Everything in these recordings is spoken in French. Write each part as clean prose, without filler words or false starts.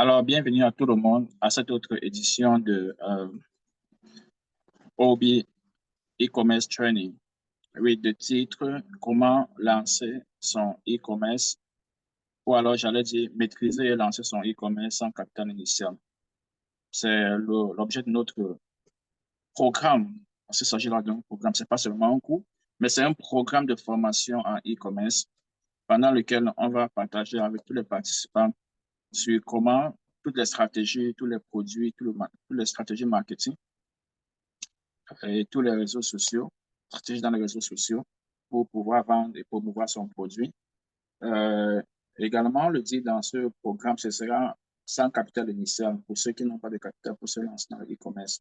Alors, bienvenue à tout le monde à cette autre édition de OB e-commerce training. Oui, de titre, comment lancer son e-commerce, ou alors j'allais dire maîtriser et lancer son e-commerce sans capital initial. C'est l'objet de notre programme. Il s'agit là d'un programme, c'est pas seulement un cours, mais c'est un programme de formation en e-commerce pendant lequel on va partager avec tous les participants sur comment toutes les stratégies, tous les produits, toutes les stratégies marketing et tous les réseaux sociaux, stratégies dans les réseaux sociaux pour pouvoir vendre et promouvoir son produit. Euh, Également, le dit dans ce programme, ce sera sans capital initial pour ceux qui n'ont pas de capital pour se lancer dans le e-commerce.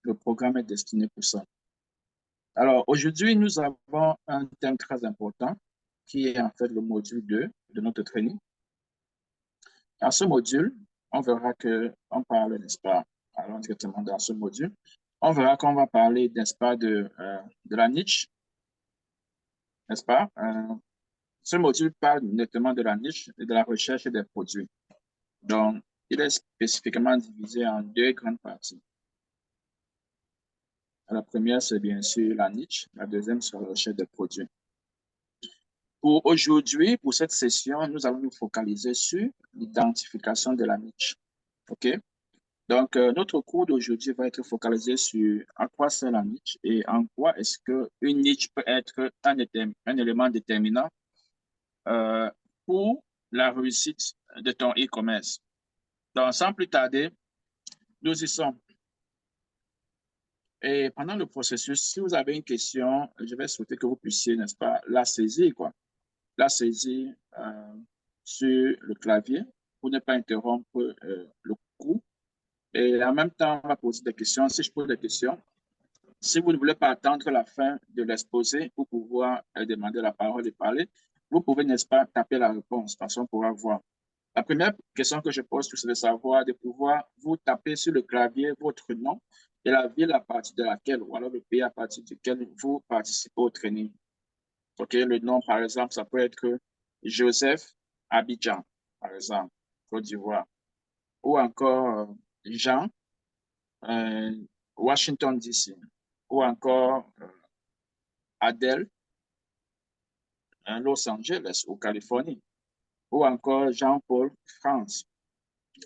Le programme est destiné pour ça. Alors, aujourd'hui, nous avons un thème très important qui est en fait le module 2 de notre training. Dans ce module, on verra qu'on parle, n'est-ce pas, allons directement dans ce module, on verra qu'on va parler, n'est-ce pas, de la niche, n'est-ce pas? Ce module parle nettement de la niche et de la recherche des produits. Donc, il est spécifiquement divisé en deux grandes parties. La première, c'est bien sûr la niche. La deuxième, c'est la recherche des produits. Pour aujourd'hui, pour cette session, nous allons nous focaliser sur l'identification de la niche. OK? Donc, notre cours d'aujourd'hui va être focalisé sur à quoi sert la niche et en quoi est-ce qu'une niche peut être un élément déterminant euh, pour la réussite de ton e-commerce. Donc, sans plus tarder, nous y sommes. Et pendant le processus, si vous avez une question, je vais souhaiter que vous puissiez, n'est-ce pas, la saisir, quoi. La saisir sur le clavier pour ne pas interrompre le cours. Et en même temps, on va poser des questions. Si je pose des questions, si vous ne voulez pas attendre la fin de l'exposé pour pouvoir demander la parole et parler, vous pouvez, n'est-ce pas, taper la réponse, parce qu'on pourra voir. La première question que je pose, c'est de savoir, de pouvoir vous taper sur le clavier votre nom et la ville à partir de laquelle, ou alors le pays à partir duquel vous participez au training. OK, le nom, par exemple, ça peut être Joseph Abidjan, par exemple, Côte d'Ivoire. Ou encore Jean, euh, Washington, D.C. Ou encore Adèle, Los Angeles, ou Californie. Ou encore Jean-Paul, France.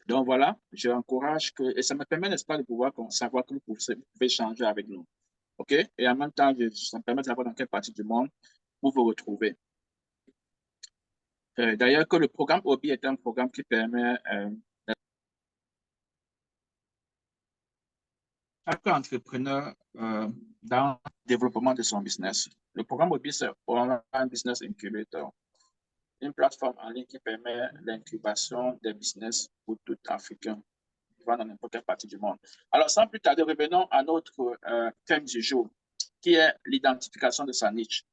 Donc voilà, je encourage que, et ça me permet, n'est-ce pas, de pouvoir savoir que vous pouvez échanger avec nous. OK? Et en même temps, ça me permet de savoir dans quelle partie du monde vous vous retrouvez. D'ailleurs, que le programme OBI est un programme qui permet à chaque entrepreneur dans le développement de son business. Le programme OBI, c'est un business incubator, une plateforme en ligne qui permet l'incubation des business pour tout Africain vivant dans n'importe quelle partie du monde. Alors, sans plus tarder, revenons à notre thème du jour, qui est l'identification de sa niche.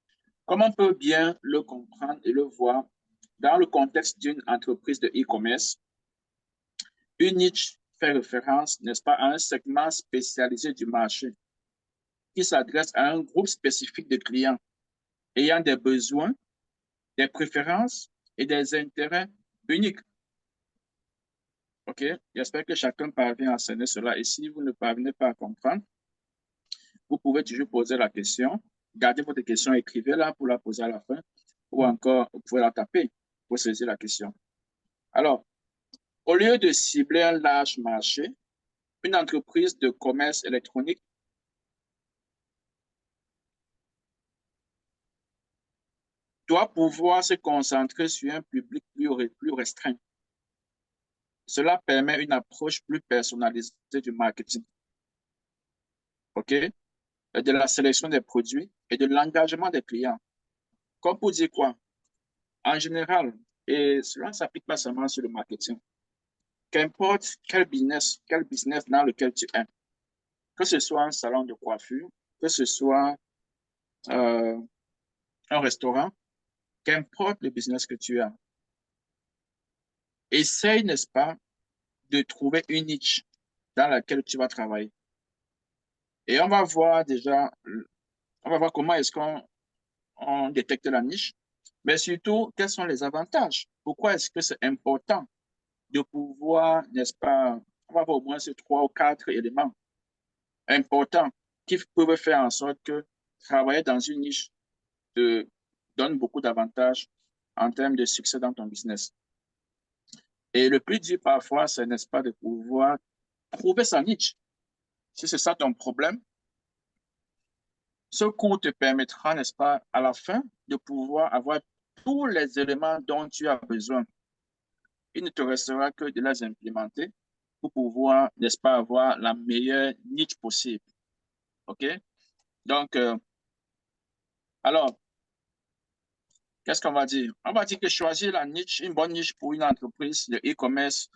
Comment on peut bien le comprendre et le voir dans le contexte d'une entreprise de e-commerce? Une niche fait référence, n'est-ce pas, à un segment spécialisé du marché qui s'adresse à un groupe spécifique de clients ayant des besoins, des préférences et des intérêts uniques. OK? J'espère que chacun parvient à cerner cela. Et si vous ne parvenez pas à comprendre, vous pouvez toujours poser la question. Gardez votre question, écrivez-la pour la poser à la fin. Ou encore, vous pouvez la taper pour saisir la question. Alors, au lieu de cibler un large marché, une entreprise de commerce électronique doit pouvoir se concentrer sur un public plus restreint. Cela permet une approche plus personnalisée du marketing, OK? De la sélection des produits et de l'engagement des clients. Comme pour dire quoi? En général, et cela ne s'applique pas seulement sur le marketing, qu'importe quel business dans lequel tu es, que ce soit un salon de coiffure, que ce soit euh, un restaurant, qu'importe le business que tu as, essaye, n'est-ce pas, de trouver une niche dans laquelle tu vas travailler. Et on va voir comment est-ce qu'on détecte la niche, mais surtout, quels sont les avantages? Pourquoi est-ce que c'est important de pouvoir, n'est-ce pas, on va avoir au moins ces 3 ou 4 éléments importants qui peuvent faire en sorte que travailler dans une niche te donne beaucoup d'avantages en termes de succès dans ton business. Et le plus dur parfois, c'est, n'est-ce pas, de pouvoir trouver sa niche. Si c'est ça ton problème, ce cours te permettra, n'est-ce pas, à la fin, de pouvoir avoir tous les éléments dont tu as besoin. Il ne te restera que de les implémenter pour pouvoir, n'est-ce pas, avoir la meilleure niche possible. OK? Donc, alors, qu'est-ce qu'on va dire? On va dire que choisir la niche, une bonne niche pour une entreprise de e-commerce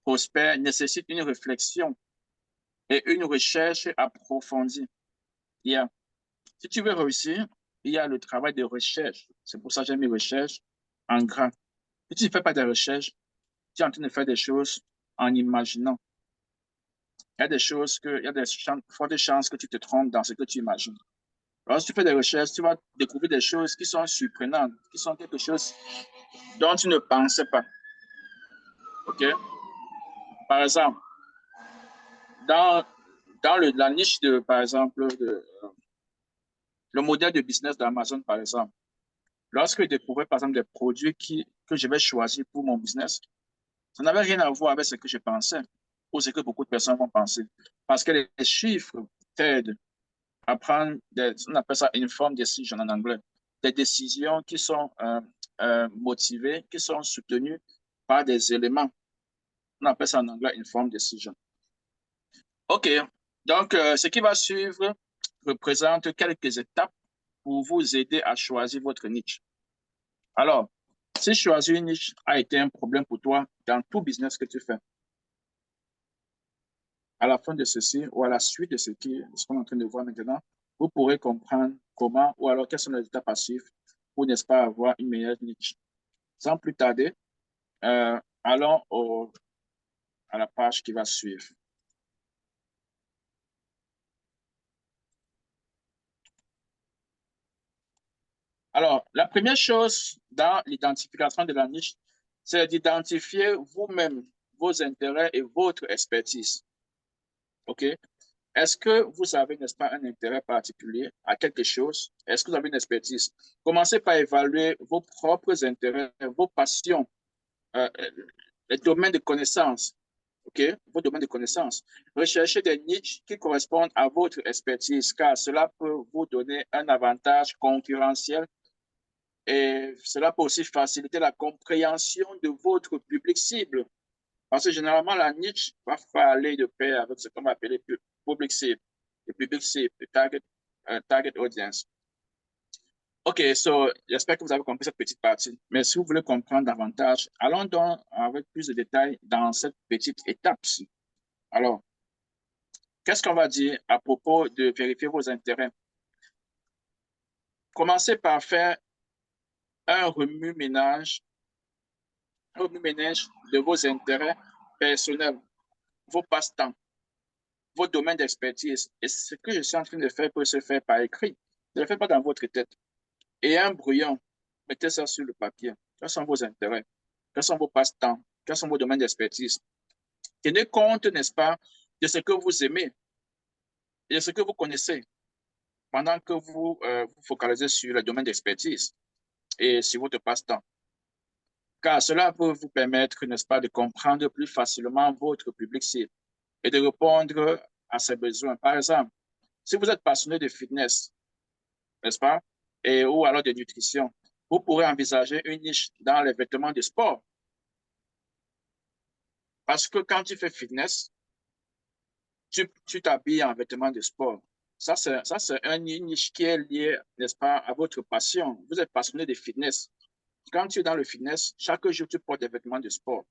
prospère nécessite une réflexion et une recherche approfondie. Yeah. Si tu veux réussir, il y a le travail de recherche. C'est pour ça que j'ai mis recherche en grand. Si tu ne fais pas de recherche, tu es en train de faire des choses en imaginant. Il y a des choses il y a des fortes chances que tu te trompes dans ce que tu imagines. Alors, si tu fais des recherches, tu vas découvrir des choses qui sont surprenantes, qui sont quelque chose dont tu ne pensais pas. OK? Par exemple, dans, la niche de, par exemple, le modèle de business d'Amazon, par exemple, lorsque je découvrais, par exemple, des produits que je vais choisir pour mon business, ça n'avait rien à voir avec ce que je pensais ou ce que beaucoup de personnes vont penser. Parce que les chiffres t'aident à prendre on appelle ça informed decision en anglais, des décisions qui sont motivées, qui sont soutenues par des éléments. On appelle ça en anglais informed decision. OK. Donc, ce qui va suivre représente quelques étapes pour vous aider à choisir votre niche. Alors, si choisir une niche a été un problème pour toi dans tout business que tu fais, à la fin de ceci ou à la suite de ce qu'on est en train de voir maintenant, vous pourrez comprendre comment ou alors quelles sont les étapes à suivre pour, n'est-ce pas, avoir une meilleure niche. Sans plus tarder, allons à la page qui va suivre. Alors, la première chose dans l'identification de la niche, c'est d'identifier vous-même vos intérêts et votre expertise. OK? Est-ce que vous avez, n'est-ce pas, un intérêt particulier à quelque chose? Est-ce que vous avez une expertise? Commencez par évaluer vos propres intérêts, vos passions, euh, les domaines de connaissances. OK? Vos domaines de connaissances. Recherchez des niches qui correspondent à votre expertise, car cela peut vous donner un avantage concurrentiel et cela peut aussi faciliter la compréhension de votre public cible. Parce que généralement, la niche va aller de pair avec ce qu'on va appeler public cible, le public cible, le target audience. OK, so j'espère que vous avez compris cette petite partie. Mais si vous voulez comprendre davantage, allons donc avec plus de détails dans cette petite étape-ci. Alors, qu'est-ce qu'on va dire à propos de vérifier vos intérêts? Commencez par faire un remue-ménage de vos intérêts personnels, vos passe-temps, vos domaines d'expertise. Et ce que je suis en train de faire peut se faire par écrit. Ne le faites pas dans votre tête. Et un brouillon, mettez ça sur le papier. Quels sont vos intérêts? Quels sont vos passe-temps? Quels sont vos domaines d'expertise? Tenez compte, n'est-ce pas, de ce que vous aimez et de ce que vous connaissez pendant que vous focalisez sur le domaine d'expertise et sur votre passe-temps. Car cela peut vous permettre, n'est-ce pas, de comprendre plus facilement votre public cible et de répondre à ses besoins. Par exemple, si vous êtes passionné de fitness, n'est-ce pas, ou alors de nutrition, vous pourrez envisager une niche dans les vêtements de sport. Parce que quand tu fais fitness, tu t'habilles en vêtements de sport. Ça, c'est une niche qui est liée, n'est-ce pas, à votre passion. Vous êtes passionné de fitness. Quand tu es dans le fitness, chaque jour, tu portes des vêtements de sport.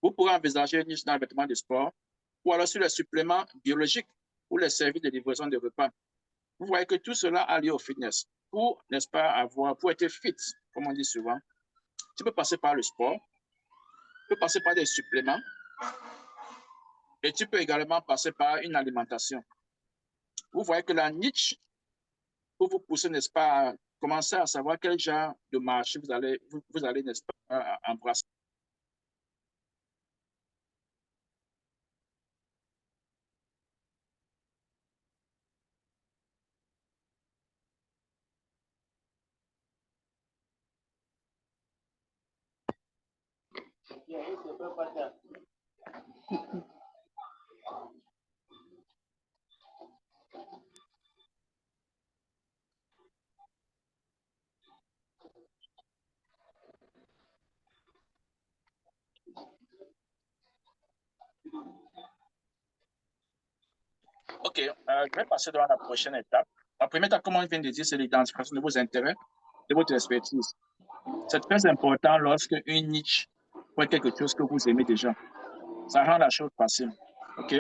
Vous pourrez envisager une niche dans les vêtements de sport ou alors sur les suppléments biologiques ou les services de livraison de repas. Vous voyez que tout cela a lié au fitness. Pour, n'est-ce pas, pour être fit, comme on dit souvent, tu peux passer par le sport, tu peux passer par des suppléments et tu peux également passer par une alimentation. Vous voyez que la niche pour vous pousser, n'est-ce pas, à commencer à savoir quel genre de marché vous allez n'est-ce pas, embrasser. OK, je vais passer dans la prochaine étape. La première étape, comme on vient de dire, c'est l'identification de vos intérêts, de votre expertise. C'est très important lorsque une niche pour quelque chose que vous aimez déjà. Ça rend la chose facile. OK?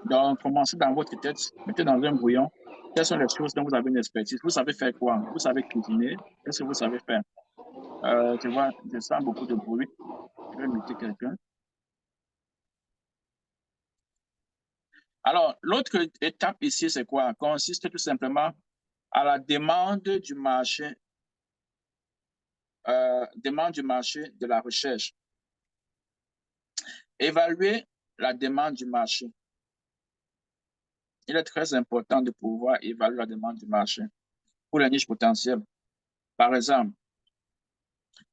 Donc, commencez dans votre tête, mettez dans un brouillon. Quelles sont les choses dont vous avez une expertise? Vous savez faire quoi? Vous savez cuisiner? Qu'est-ce que vous savez faire? Je vois, je sens beaucoup de bruit. Je vais muter quelqu'un. Alors, l'autre étape ici, c'est quoi? Consiste tout simplement à la demande du marché de la recherche. Évaluer la demande du marché. Il est très important de pouvoir évaluer la demande du marché pour les niches potentielles. Par exemple,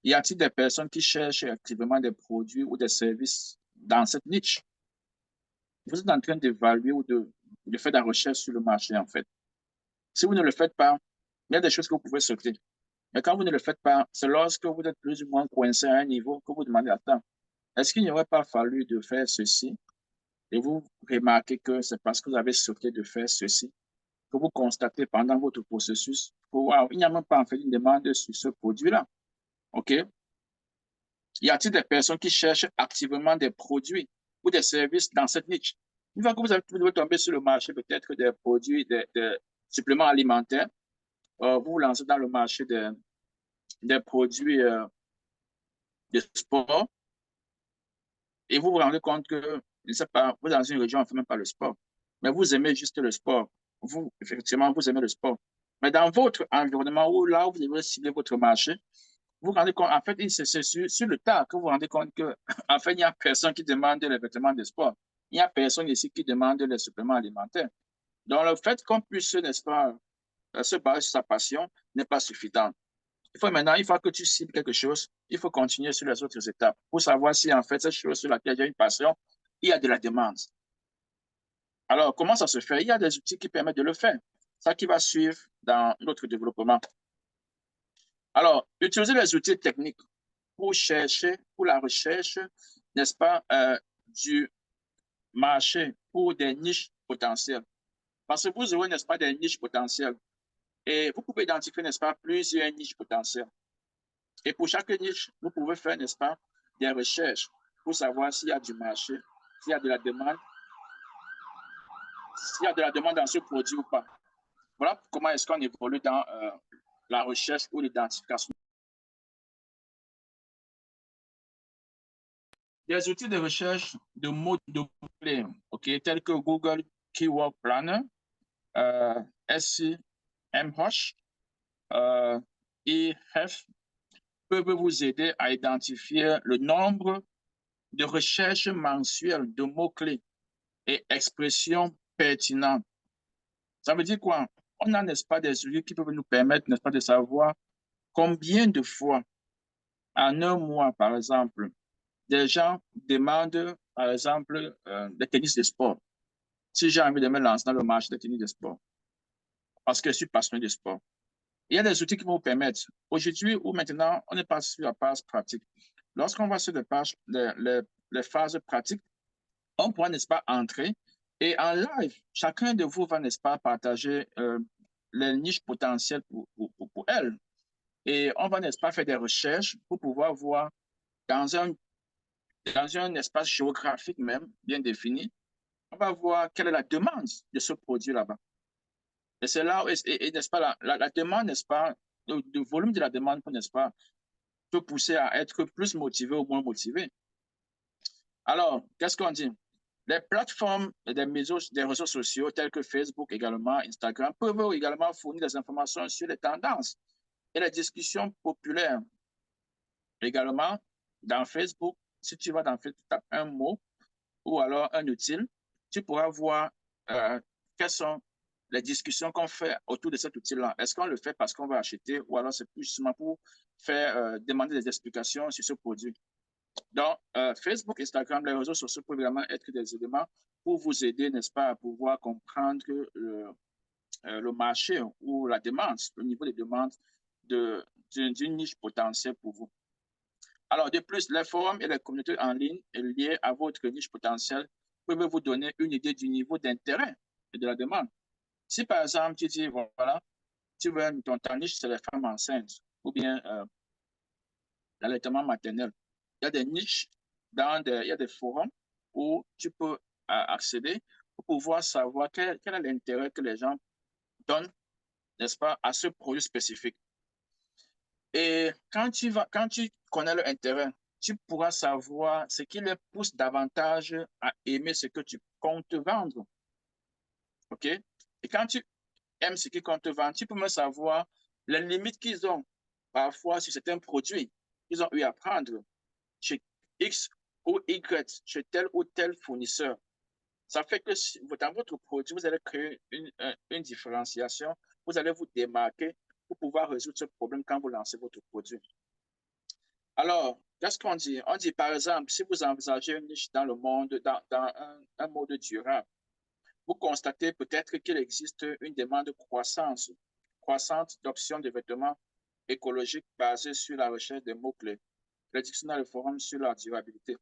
y a-t-il des personnes qui cherchent activement des produits ou des services dans cette niche? Vous êtes en train d'évaluer ou de faire de la recherche sur le marché, en fait. Si vous ne le faites pas, il y a des choses que vous pouvez sauter. Mais quand vous ne le faites pas, c'est lorsque vous êtes plus ou moins coincé à un niveau que vous demandez, attends, est-ce qu'il n'y aurait pas fallu de faire ceci? Et vous remarquez que c'est parce que vous avez sauté de faire ceci que vous constatez pendant votre processus que, wow, il n'y a même pas en fait une demande sur ce produit-là. OK? Y a-t-il des personnes qui cherchent activement des produits ou des services dans cette niche? Une fois que vous devez tomber sur le marché peut-être des produits, des suppléments alimentaires, vous vous lancez dans le marché des produits de sport et vous vous rendez compte que, je ne sais pas, vous dans une région, on ne fait même pas le sport, mais vous aimez juste le sport. Vous, effectivement, vous aimez le sport. Mais dans votre environnement, où là où vous devez cibler votre marché, vous vous rendez compte, en fait, c'est sur le tas que vous vous rendez compte que, en fait, il n'y a personne qui demande les vêtements de sport. Il n'y a personne ici qui demande les suppléments alimentaires. Donc, le fait qu'on puisse, n'est-ce pas, se baser sur sa passion n'est pas suffisant. Il faut maintenant, une fois que tu cibles quelque chose, il faut continuer sur les autres étapes pour savoir si, en fait, cette chose sur laquelle il y a une passion, il y a de la demande. Alors, comment ça se fait? Il y a des outils qui permettent de le faire. Ça qui va suivre dans notre développement. Alors, utiliser les outils techniques pour chercher, pour la recherche, n'est-ce pas, du marché pour des niches potentielles. Parce que vous aurez, n'est-ce pas, des niches potentielles. Et vous pouvez identifier, n'est-ce pas, plusieurs niches potentielles. Et pour chaque niche, vous pouvez faire, n'est-ce pas, des recherches pour savoir s'il y a du marché, s'il y a de la demande, s'il y a de la demande dans ce produit ou pas. Voilà comment est-ce qu'on évolue dans la recherche ou l'identification. Des outils de recherche de mots-clés, okay, tels que Google Keyword Planner, SEMrush et Hef peuvent vous aider à identifier le nombre de recherches mensuelles de mots-clés et expressions pertinentes. Ça veut dire quoi? On a, n'est-ce pas, des outils qui peuvent nous permettre, n'est-ce pas, de savoir combien de fois en un mois, par exemple, des gens demandent, par exemple, des tennis de sport. Si j'ai envie de me lancer dans le marché des tennis de sport, parce que je suis passionné de sport. Il y a des outils qui vont vous permettre. Aujourd'hui ou maintenant, on est passé sur la phase pratique. Lorsqu'on va sur les phases pratiques, on pourra, n'est-ce pas, entrer et en live, chacun de vous va, n'est-ce pas, partager les niches potentielles pour elle. Et on va, n'est-ce pas, faire des recherches pour pouvoir voir dans dans un espace géographique même bien défini, on va voir quelle est la demande de ce produit là-bas. Et c'est là, n'est-ce pas, la demande, n'est-ce pas, le volume de la demande, n'est-ce pas, peut pousser à être plus motivé ou moins motivé. Alors, qu'est-ce qu'on dit? Les plateformes des réseaux sociaux tels que Facebook également, Instagram, peuvent également fournir des informations sur les tendances et les discussions populaires. Également, dans Facebook, si tu vas dans Facebook, tu tapes un mot ou alors un utile, tu pourras voir quelles sont les discussions qu'on fait autour de cet outil-là. Est-ce qu'on le fait parce qu'on va acheter ou alors c'est plus justement pour faire demander des explications sur ce produit? Donc, Facebook, Instagram, les réseaux sociaux peuvent vraiment être des éléments pour vous aider, n'est-ce pas, à pouvoir comprendre le marché ou la demande, le niveau de demande d'une niche potentielle pour vous. Alors, de plus, les forums et les communautés en ligne liées à votre niche potentielle peuvent vous donner une idée du niveau d'intérêt et de la demande. Si, par exemple, tu dis, voilà, tu veux, ta niche, c'est les femmes enceintes ou bien l'allaitement maternel, il y a des niches, il y a des forums où tu peux accéder pour pouvoir savoir quel est l'intérêt que les gens donnent, n'est-ce pas, à ce produit spécifique. Et quand tu connais leur intérêt, tu pourras savoir ce qui les pousse davantage à aimer ce que tu comptes vendre. OK? Et quand tu aimes ce qu'ils comptent vendre, tu peux même savoir les limites qu'ils ont parfois sur certains produits qu'ils ont eu à prendre chez X ou Y, chez tel ou tel fournisseur. Ça fait que dans votre produit, vous allez créer une différenciation, vous allez vous démarquer pour pouvoir résoudre ce problème quand vous lancez votre produit. Alors, qu'est-ce qu'on dit? On dit par exemple, si vous envisagez une niche dans le monde, dans un mode durable, vous constatez peut-être qu'il existe une demande croissante d'options de vêtements écologiques basées sur la recherche des mots-clés. Le dictionnaire de forum sur la durabilité.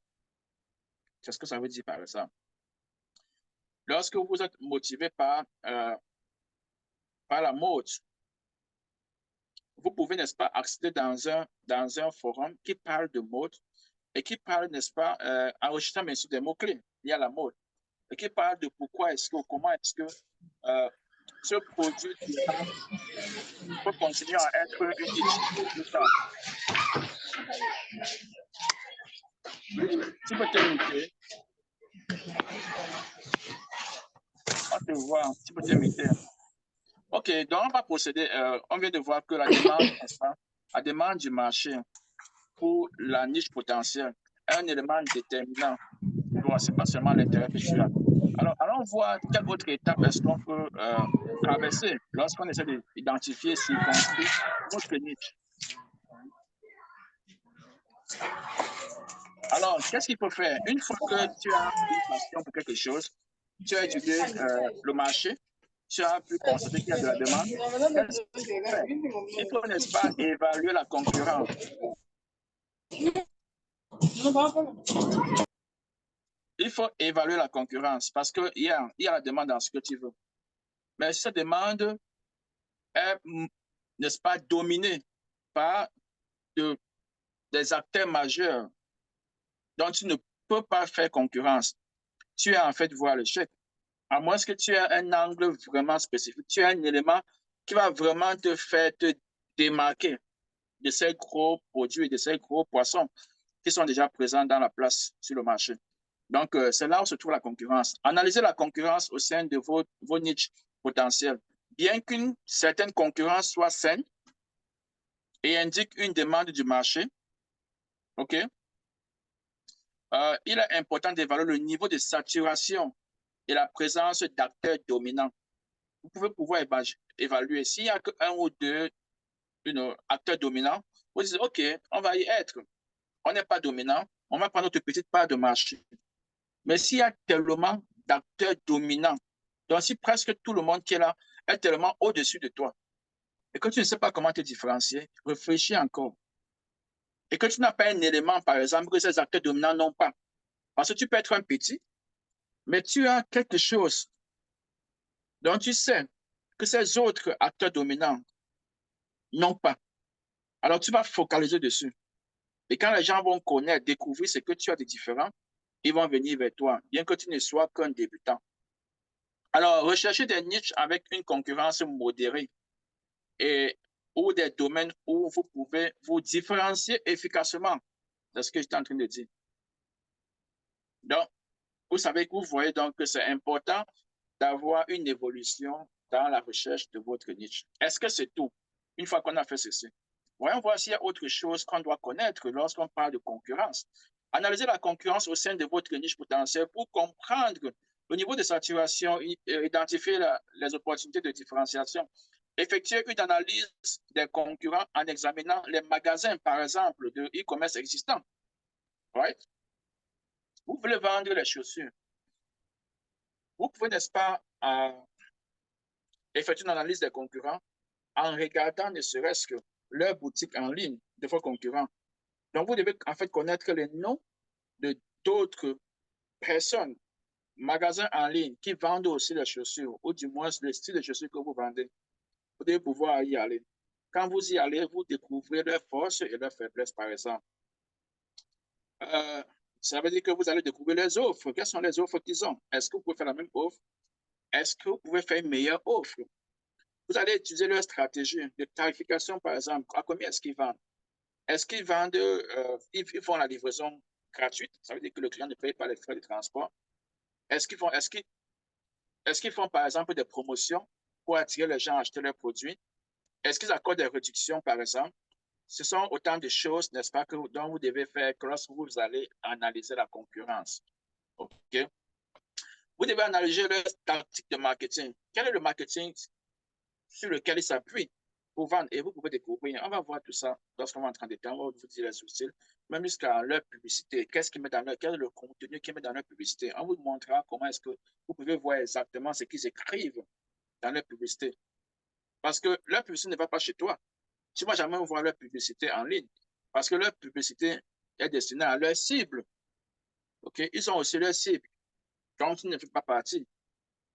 C'est ce que ça veut dire par exemple. Lorsque vous êtes motivé par la mode, vous pouvez, n'est-ce pas, accéder dans un forum qui parle de mode et qui parle, n'est-ce pas, enregistrant bien sûr des mots-clés liés à la mode et qui parle de pourquoi est-ce que, comment est-ce que ce produit peut continuer à être une niche. Tu peux te muter. On te voit, tu peux te muter. OK, donc on va procéder. On vient de voir que la demande, n'est-ce pas, la demande du marché pour la niche potentielle est un élément déterminant. Ce n'est pas seulement l'intérêt que tu as. Alors, allons voir quelle autre étape est-ce qu'on peut traverser lorsqu'on essaie d'identifier, circonscrire notre niche. Alors, qu'est-ce qu'il faut faire? Une fois que tu as une passion pour quelque chose, tu as étudié le marché, tu as pu constater qu'il y a de la demande. Qu'est-ce qu'il faut faire? Il faut, n'est-ce pas, évaluer la concurrence. Il faut évaluer la concurrence parce qu'il y a la demande dans ce que tu veux. Mais cette demande est, n'est-ce pas, dominée par des acteurs majeurs dont tu ne peux pas faire concurrence. Tu es en fait voir l'échec. À moins que tu aies un angle vraiment spécifique, tu as un élément qui va vraiment te faire te démarquer de ces gros produits, de ces gros poissons qui sont déjà présents dans la place sur le marché. Donc, c'est là où se trouve la concurrence. Analysez la concurrence au sein de vos niches potentielles. Bien qu'une certaine concurrence soit saine et indique une demande du marché, OK, il est important d'évaluer le niveau de saturation et la présence d'acteurs dominants. Vous pouvez pouvoir évaluer s'il n'y a qu'un ou deux acteurs dominants. Vous dites, OK, on va y être. On n'est pas dominant, on va prendre notre petite part de marché. Mais s'il y a tellement d'acteurs dominants, donc si presque tout le monde qui est là est tellement au-dessus de toi, et que tu ne sais pas comment te différencier, réfléchis encore. Et que tu n'as pas un élément, par exemple, que ces acteurs dominants n'ont pas. Parce que tu peux être un petit, mais tu as quelque chose dont tu sais que ces autres acteurs dominants n'ont pas. Alors tu vas focaliser dessus. Et quand les gens vont connaître, découvrir ce que tu as de différent, ils vont venir vers toi, bien que tu ne sois qu'un débutant. Alors, recherchez des niches avec une concurrence modérée ou des domaines où vous pouvez vous différencier efficacement. C'est ce que j'étais en train de dire. Donc, vous savez que vous voyez donc que c'est important d'avoir une évolution dans la recherche de votre niche. Est-ce que c'est tout? Une fois qu'on a fait ceci, voyons voir s'il y a autre chose qu'on doit connaître lorsqu'on parle de concurrence. Analysez la concurrence au sein de votre niche potentielle pour comprendre le niveau de saturation, identifier les opportunités de différenciation. Effectuer une analyse des concurrents en examinant les magasins, par exemple, de e-commerce existants. Right? Vous voulez vendre les chaussures. Vous pouvez, n'est-ce pas, effectuer une analyse des concurrents en regardant ne serait-ce que leur boutique en ligne de vos concurrents. Donc, vous devez en fait connaître les noms de d'autres personnes, magasins en ligne qui vendent aussi les chaussures, ou du moins le style de chaussures que vous vendez. Vous devez pouvoir y aller. Quand vous y allez, vous découvrez leurs forces et leurs faiblesses, par exemple. Euh, Ça veut dire que vous allez découvrir les offres. Quelles sont les offres qu'ils ont? Est-ce que vous pouvez faire la même offre? Est-ce que vous pouvez faire une meilleure offre? Vous allez utiliser leur stratégie de tarification, par exemple. À combien est-ce qu'ils vendent? Est-ce qu'ils vendent, ils font la livraison gratuite? Ça veut dire que le client ne paye pas les frais de transport. Est-ce qu'ils font, par exemple, des promotions pour attirer les gens à acheter leurs produits? Est-ce qu'ils accordent des réductions, par exemple? Ce sont autant de choses, n'est-ce pas, dont vous devez faire lorsque vous allez analyser la concurrence. OK? Vous devez analyser leur tactique de marketing. Quel est le marketing sur lequel ils s'appuient pour vendre? Et vous pouvez découvrir. On va voir tout ça lorsqu'on va entrer en détail. On va vous dire les outils, même jusqu'à leur publicité. Qu'est-ce qu'ils mettent dans leur, quel est le contenu qu'ils mettent dans leur publicité? On vous montrera comment est-ce que vous pouvez voir exactement ce qu'ils écrivent dans leur publicité. Parce que leur publicité ne va pas chez toi. Tu ne vas jamais voir leur publicité en ligne. Parce que leur publicité est destinée à leur cible. OK? Ils ont aussi leur cible. Donc, ils ne font pas partie.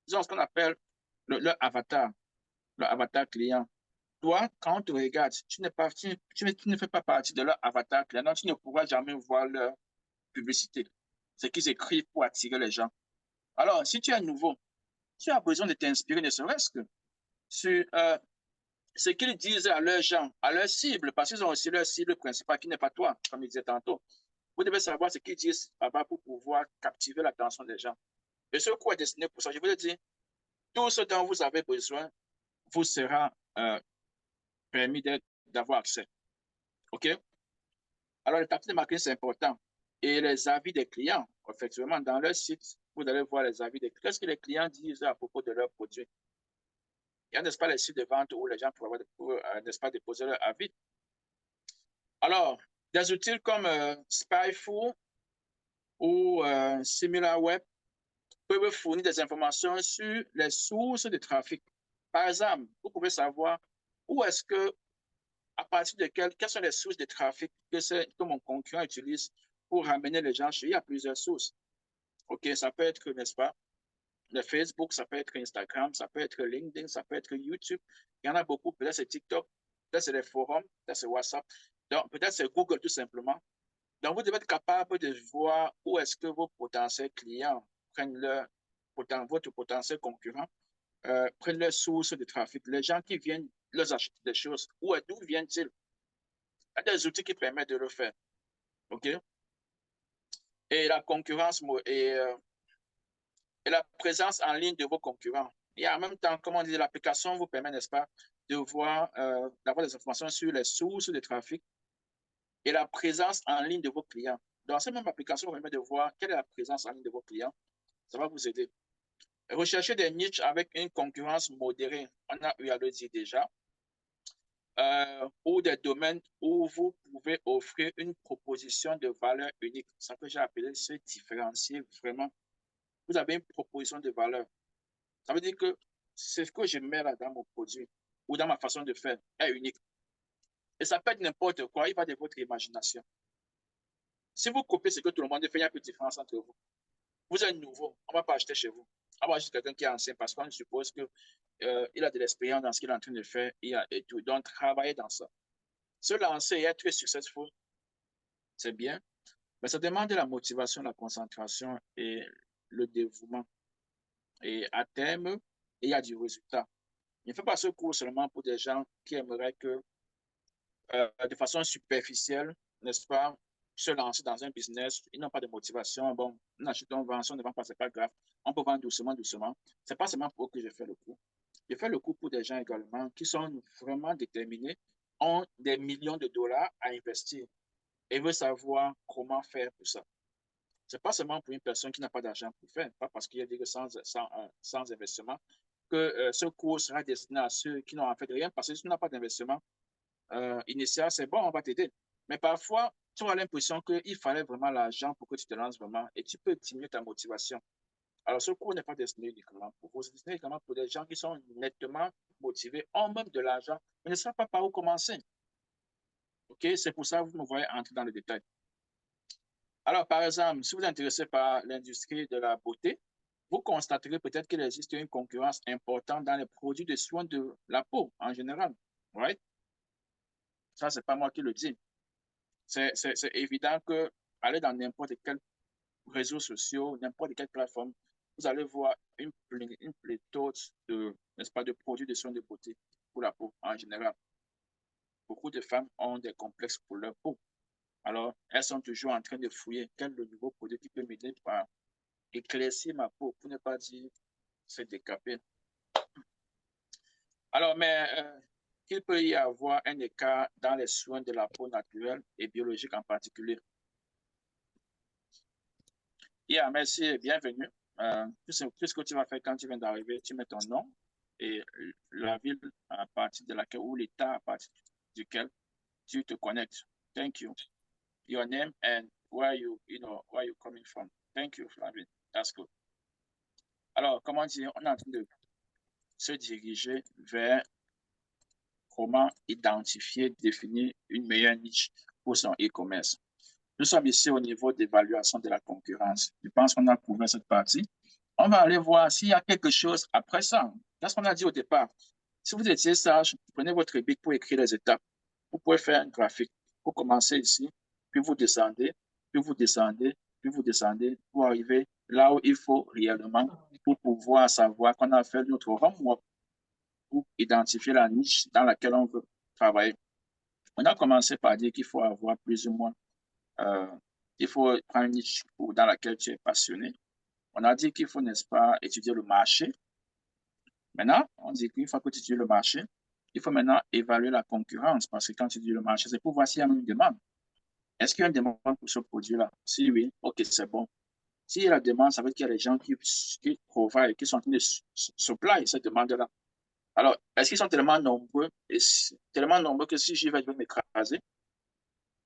Ils ont ce qu'on appelle leur avatar, leur avatar client. Toi, quand on te regarde, tu ne fais pas partie de leur avatar client. Donc, tu ne pourras jamais voir leur publicité. Ce qu'ils écrivent pour attirer les gens. Alors, si tu es nouveau, tu as besoin de t'inspirer, ne serait-ce que sur ce qu'ils disent à leurs gens, à leur cible, parce qu'ils ont aussi leur cible principale qui n'est pas toi, comme ils disaient tantôt. Vous devez savoir ce qu'ils disent là-bas pour pouvoir captiver l'attention des gens. Et ce cours est destiné pour ça. Je vous le dis, tout ce dont vous avez besoin vous sera permis d'avoir accès. OK? Alors, le tactique de marketing, c'est important. Et les avis des clients, effectivement, dans leur site, vous allez voir les avis des clients. Qu'est-ce que les clients disent à propos de leurs produits? Il y a, n'est-ce pas, les sites de vente où les gens pourraient, n'est-ce pas, déposer leur avis. Alors, des outils comme Spyful ou SimilarWeb peuvent fournir des informations sur les sources de trafic. Par exemple, vous pouvez savoir où est-ce que, à partir de quelles sont les sources de trafic que mon concurrent utilise pour ramener les gens chez lui. Il y a plusieurs sources. OK, ça peut être, n'est-ce pas, le Facebook, ça peut être Instagram, ça peut être LinkedIn, ça peut être YouTube. Il y en a beaucoup. Peut-être c'est TikTok, peut-être c'est les forums, peut-être c'est WhatsApp. Donc, peut-être c'est Google tout simplement. Donc, vous devez être capable de voir où est-ce que vos potentiels clients prennent votre potentiel concurrent, prennent leur source de trafic. Les gens qui viennent leur acheter des choses, d'où viennent-ils? Il y a des outils qui permettent de le faire. OK? Et la concurrence et la présence en ligne de vos concurrents. Et en même temps, comme on dit, l'application vous permet, n'est-ce pas, de voir, d'avoir des informations sur les sources de trafic et la présence en ligne de vos clients. Dans cette même application, vous permet de voir quelle est la présence en ligne de vos clients. Ça va vous aider. Recherchez des niches avec une concurrence modérée. On a eu à le dire déjà. Ou des domaines où vous pouvez offrir une proposition de valeur unique. C'est ce que j'ai appelé se différencier vraiment. Vous avez une proposition de valeur. Ça veut dire que c'est ce que je mets là dans mon produit ou dans ma façon de faire est unique. Et ça peut être n'importe quoi, il va de votre imagination. Si vous copiez ce que tout le monde fait, il y a peu de différence entre vous. Vous êtes nouveau, on ne va pas acheter chez vous. On va acheter quelqu'un qui est ancien parce qu'on suppose qu'il a de l'expérience dans ce qu'il est en train de faire et tout. Donc, travailler dans ça. Se lancer et être successful, c'est bien, mais ça demande de la motivation, la concentration et le dévouement. Et à terme, il y a du résultat. Il ne fait pas ce cours seulement pour des gens qui aimeraient que, de façon superficielle, n'est-ce pas, se lancer dans un business. Ils n'ont pas de motivation. Bon, on achète, on vend, si on ne vend pas, c'est pas grave. On peut vendre doucement, doucement. C'est pas seulement pour eux que je fais le cours. Je fais le cours pour des gens également qui sont vraiment déterminés, ont des millions de dollars à investir et veulent savoir comment faire pour ça. C'est pas seulement pour une personne qui n'a pas d'argent pour faire, pas parce qu'il y a des sans investissement, que ce cours sera destiné à ceux qui n'ont en fait rien, parce que si tu n'as pas d'investissement initial, c'est bon, on va t'aider. Mais parfois, tu as l'impression qu'il fallait vraiment l'argent pour que tu te lances vraiment et tu peux diminuer ta motivation. Alors, ce cours n'est pas destiné uniquement pour vous, c'est destiné également pour des gens qui sont nettement motivés, ont même de l'argent, mais ne savent pas par où commencer. OK? C'est pour ça que vous me voyez entrer dans le détail. Alors, par exemple, si vous êtes intéressé par l'industrie de la beauté, vous constaterez peut-être qu'il existe une concurrence importante dans les produits de soins de la peau en général. Right? Ça, ce n'est pas moi qui le dis. C'est évident que aller dans n'importe quel réseau social, n'importe quelle plateforme, vous allez voir une pléthore de, n'est-ce pas, de produits de soins de beauté pour la peau en général. Beaucoup de femmes ont des complexes pour leur peau. Alors, elles sont toujours en train de fouiller quel est le nouveau produit qui peut m'aider à éclaircir ma peau, pour ne pas dire se décaper. Alors, mais qu'il peut y avoir un écart dans les soins de la peau naturelle et biologique en particulier. Yeah, merci et bienvenue. Tout ce que tu vas faire quand tu viens d'arriver, tu mets ton nom et la ville à partir de laquelle ou l'état à partir duquel tu te connectes. Thank you. Your name and where you coming from. Thank you, Flavie. That's good. Alors, comment dire, on est en train de se diriger vers comment identifier, définir une meilleure niche pour son e-commerce. Nous sommes ici au niveau d'évaluation de la concurrence. Je pense qu'on a couvert cette partie. On va aller voir s'il y a quelque chose après ça. Qu'est-ce qu'on a dit au départ? Si vous étiez sage, prenez votre bic pour écrire les étapes. Vous pouvez faire un graphique. Vous commencez ici, puis vous descendez, puis vous descendez, puis vous descendez pour arriver là où il faut réellement pour pouvoir savoir qu'on a fait notre homework pour identifier la niche dans laquelle on veut travailler. On a commencé par dire qu'il faut avoir plus ou moins, il faut prendre une niche dans laquelle tu es passionné. On a dit qu'il faut, n'est-ce pas, étudier le marché. Maintenant, on dit qu'une fois que tu étudies le marché, il faut maintenant évaluer la concurrence parce que quand tu étudies le marché, c'est pour voir s'il y a une demande. Est-ce qu'il y a une demande pour ce produit-là? Si oui, OK, c'est bon. S'il y a la demande, ça veut dire qu'il y a des gens qui provide, qui sont en train de supply cette demande-là. Alors, est-ce qu'ils sont tellement nombreux, que si j'y vais, je vais m'écraser?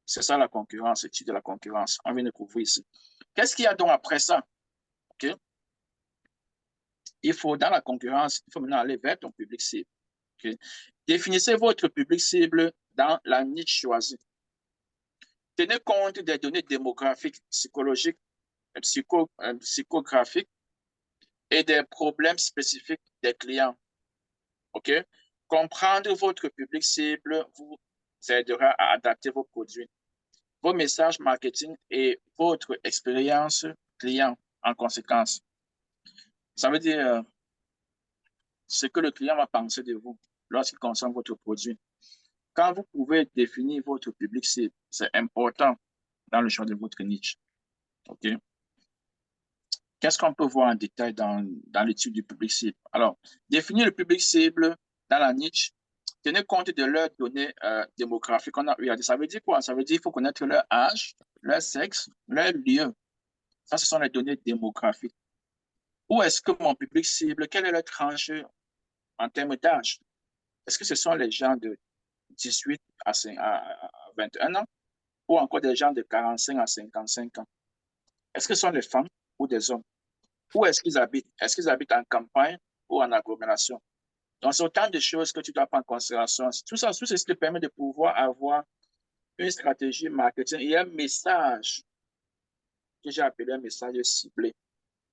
C'est ça la concurrence, l'étude de la concurrence. On vient de couvrir ici. Qu'est-ce qu'il y a donc après ça? OK? Il faut, dans la concurrence, il faut maintenant aller vers ton public cible. Okay? Définissez votre public cible dans la niche choisie. Tenez compte des données démographiques, psychologiques, psychographiques et des problèmes spécifiques des clients. OK? Comprendre votre public cible vous aidera à adapter vos produits, vos messages marketing et votre expérience client en conséquence. Ça veut dire ce que le client va penser de vous lorsqu'il consomme votre produit. Quand vous pouvez définir votre public cible, c'est important dans le choix de votre niche. OK? Qu'est-ce qu'on peut voir en détail dans l'étude du public cible? Alors, définir le public cible dans la niche, tenez compte de leurs données démographiques. On a regardé. Ça veut dire quoi? Ça veut dire qu'il faut connaître leur âge, leur sexe, leur lieu. Ça, ce sont les données démographiques. Où est-ce que mon public cible, quelle est leur tranche en termes d'âge? Est-ce que ce sont les gens de 18 à 21 ans ou encore des gens de 45 à 55 ans? Est-ce que ce sont des femmes ou des hommes? Où est-ce qu'ils habitent? Est-ce qu'ils habitent en campagne ou en agglomération? Donc, c'est autant de choses que tu dois prendre en considération. Tout ça, tout ceci te permet de pouvoir avoir une stratégie marketing et un message que j'ai appelé un message ciblé.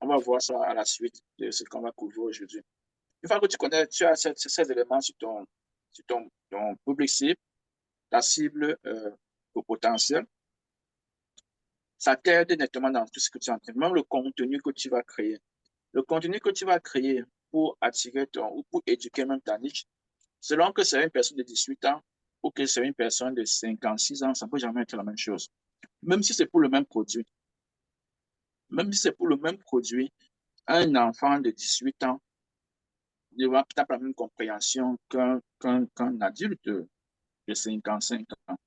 On va voir ça à la suite de ce qu'on va couvrir aujourd'hui. Une fois que tu connais, tu as ces éléments sur ton public cible, la cible au potentiel, ça t'aide nettement dans tout ce que tu es en train de même le contenu que tu vas créer. Le contenu que tu vas créer pour attirer ou pour éduquer même ta niche, selon que c'est une personne de 18 ans ou que c'est une personne de 56 ans, ça ne peut jamais être la même chose. Même si c'est pour le même produit. Même si c'est pour le même produit, un enfant de 18 ans n'aura peut-être pas la même compréhension qu'un adulte de 55 ans.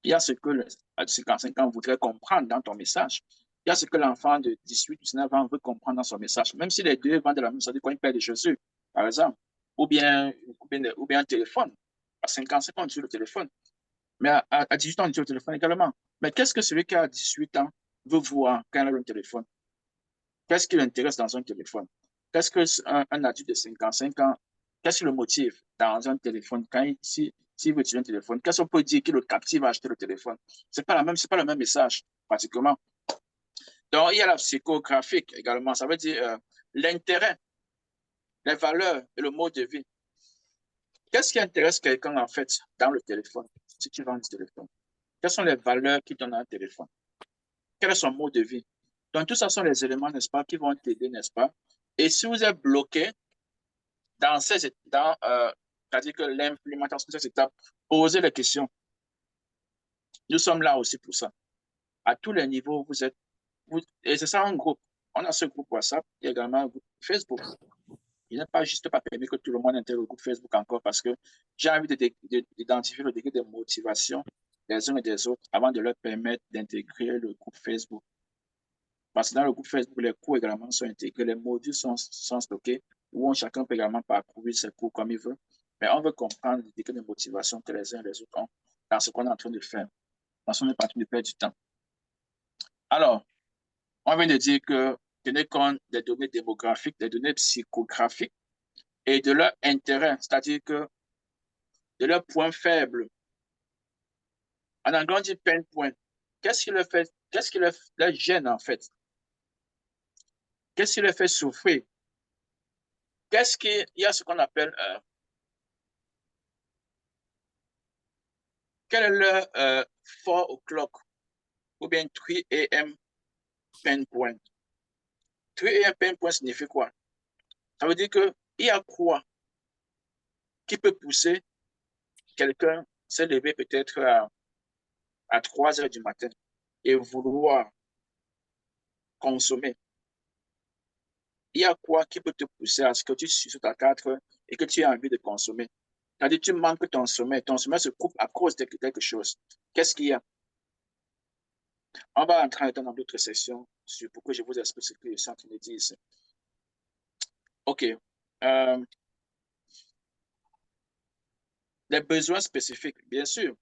Il y a ce que le 55 ans voudrait comprendre dans ton message. Il y a ce que l'enfant de 18 19 ans veut comprendre dans son message. Même si les deux vendent de la même chose, quand il perd des chaussures, par exemple, ou bien un téléphone. À 55 ans, on utilise le téléphone. Mais à 18 ans, on est au téléphone également. Mais qu'est-ce que celui qui a 18 ans veut voir quand il a un téléphone? Qu'est-ce qui l'intéresse dans un téléphone? Qu'est-ce qu'un adulte de 55 ans, qu'est-ce qui le motive dans un téléphone quand s'il veut utiliser un téléphone? Qu'est-ce qu'on peut dire qui le captive à acheter le téléphone? C'est pas le même message, pratiquement. Donc, il y a la psychographique également. Ça veut dire l'intérêt, les valeurs et le mode de vie. Qu'est-ce qui intéresse quelqu'un, en fait, dans le téléphone, si tu vends du téléphone? Quelles sont les valeurs qui donnent un téléphone? Quel est son mode de vie? Donc, tout ça sont les éléments, n'est-ce pas, qui vont t'aider, n'est-ce pas? Et si vous êtes bloqué dans c'est-à-dire que l'implémentation de cette étape, posez les questions. Nous sommes là aussi pour ça. À tous les niveaux, et c'est ça un groupe. On a ce groupe WhatsApp, il y a également un groupe Facebook. Il n'est pas juste pas permis que tout le monde intègre le groupe Facebook encore parce que j'ai envie d'identifier le degré de motivation des uns et des autres avant de leur permettre d'intégrer le groupe Facebook. Parce que dans le groupe Facebook, les cours également sont intégrés, les modules sont stockés, où chacun peut également parcourir ses cours comme il veut. Mais on veut comprendre les degrés de motivation que les uns et les autres ont dans ce qu'on est en train de faire. Parce qu'on n'est pas en train de perdre du temps. Alors, on vient de dire que tenez compte des données démographiques, des données psychographiques et de leur intérêt, c'est-à-dire que de leurs points faibles. En anglais, on dit pain point. Qu'est-ce qui leur gêne en fait? Qu'est-ce qui leur fait souffrir? Il y a ce qu'on appelle, quel est leur 4 o'clock ou bien 3 a.m. pain point? 3 a.m. pain point signifie quoi? Ça veut dire qu'il y a quoi qui peut pousser quelqu'un à se lever peut-être à 3 heures du matin et vouloir consommer. Il y a quoi qui peut te pousser à ce que tu sautes à 4 heures et que tu aies envie de consommer? C'est-à-dire tu manques ton sommeil se coupe à cause de quelque chose. Qu'est-ce qu'il y a? On va entrer dans d'autres sessions pour que je vous explique ce que je suis en train de dire ici. OK. Les besoins spécifiques, bien sûr.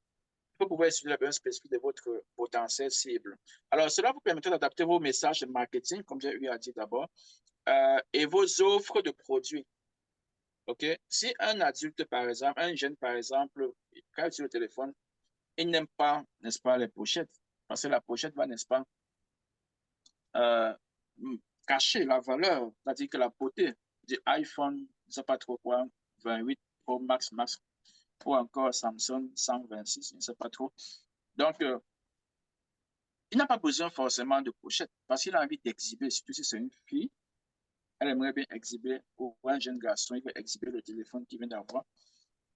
Vous pouvez étudier les besoins spécifiques de votre potentiel cible. Alors, cela vous permettra d'adapter vos messages de marketing, comme j'ai eu à dire d'abord, et vos offres de produits. OK? Si un adulte, par exemple, un jeune, par exemple, quand il utilise le téléphone, il n'aime pas, n'est-ce pas, les pochettes. Parce que la pochette va, n'est-ce pas, euh, cacher la valeur, c'est-à-dire que la beauté du iPhone, je ne sais pas trop quoi, 28 Pro Max, ou encore Samsung 126, je ne sais pas trop. Donc, il n'a pas besoin forcément de pochette parce qu'il a envie d'exhiber, surtout si c'est une fille, elle aimerait bien exhiber, ou un jeune garçon, il veut exhiber le téléphone qu'il vient d'avoir.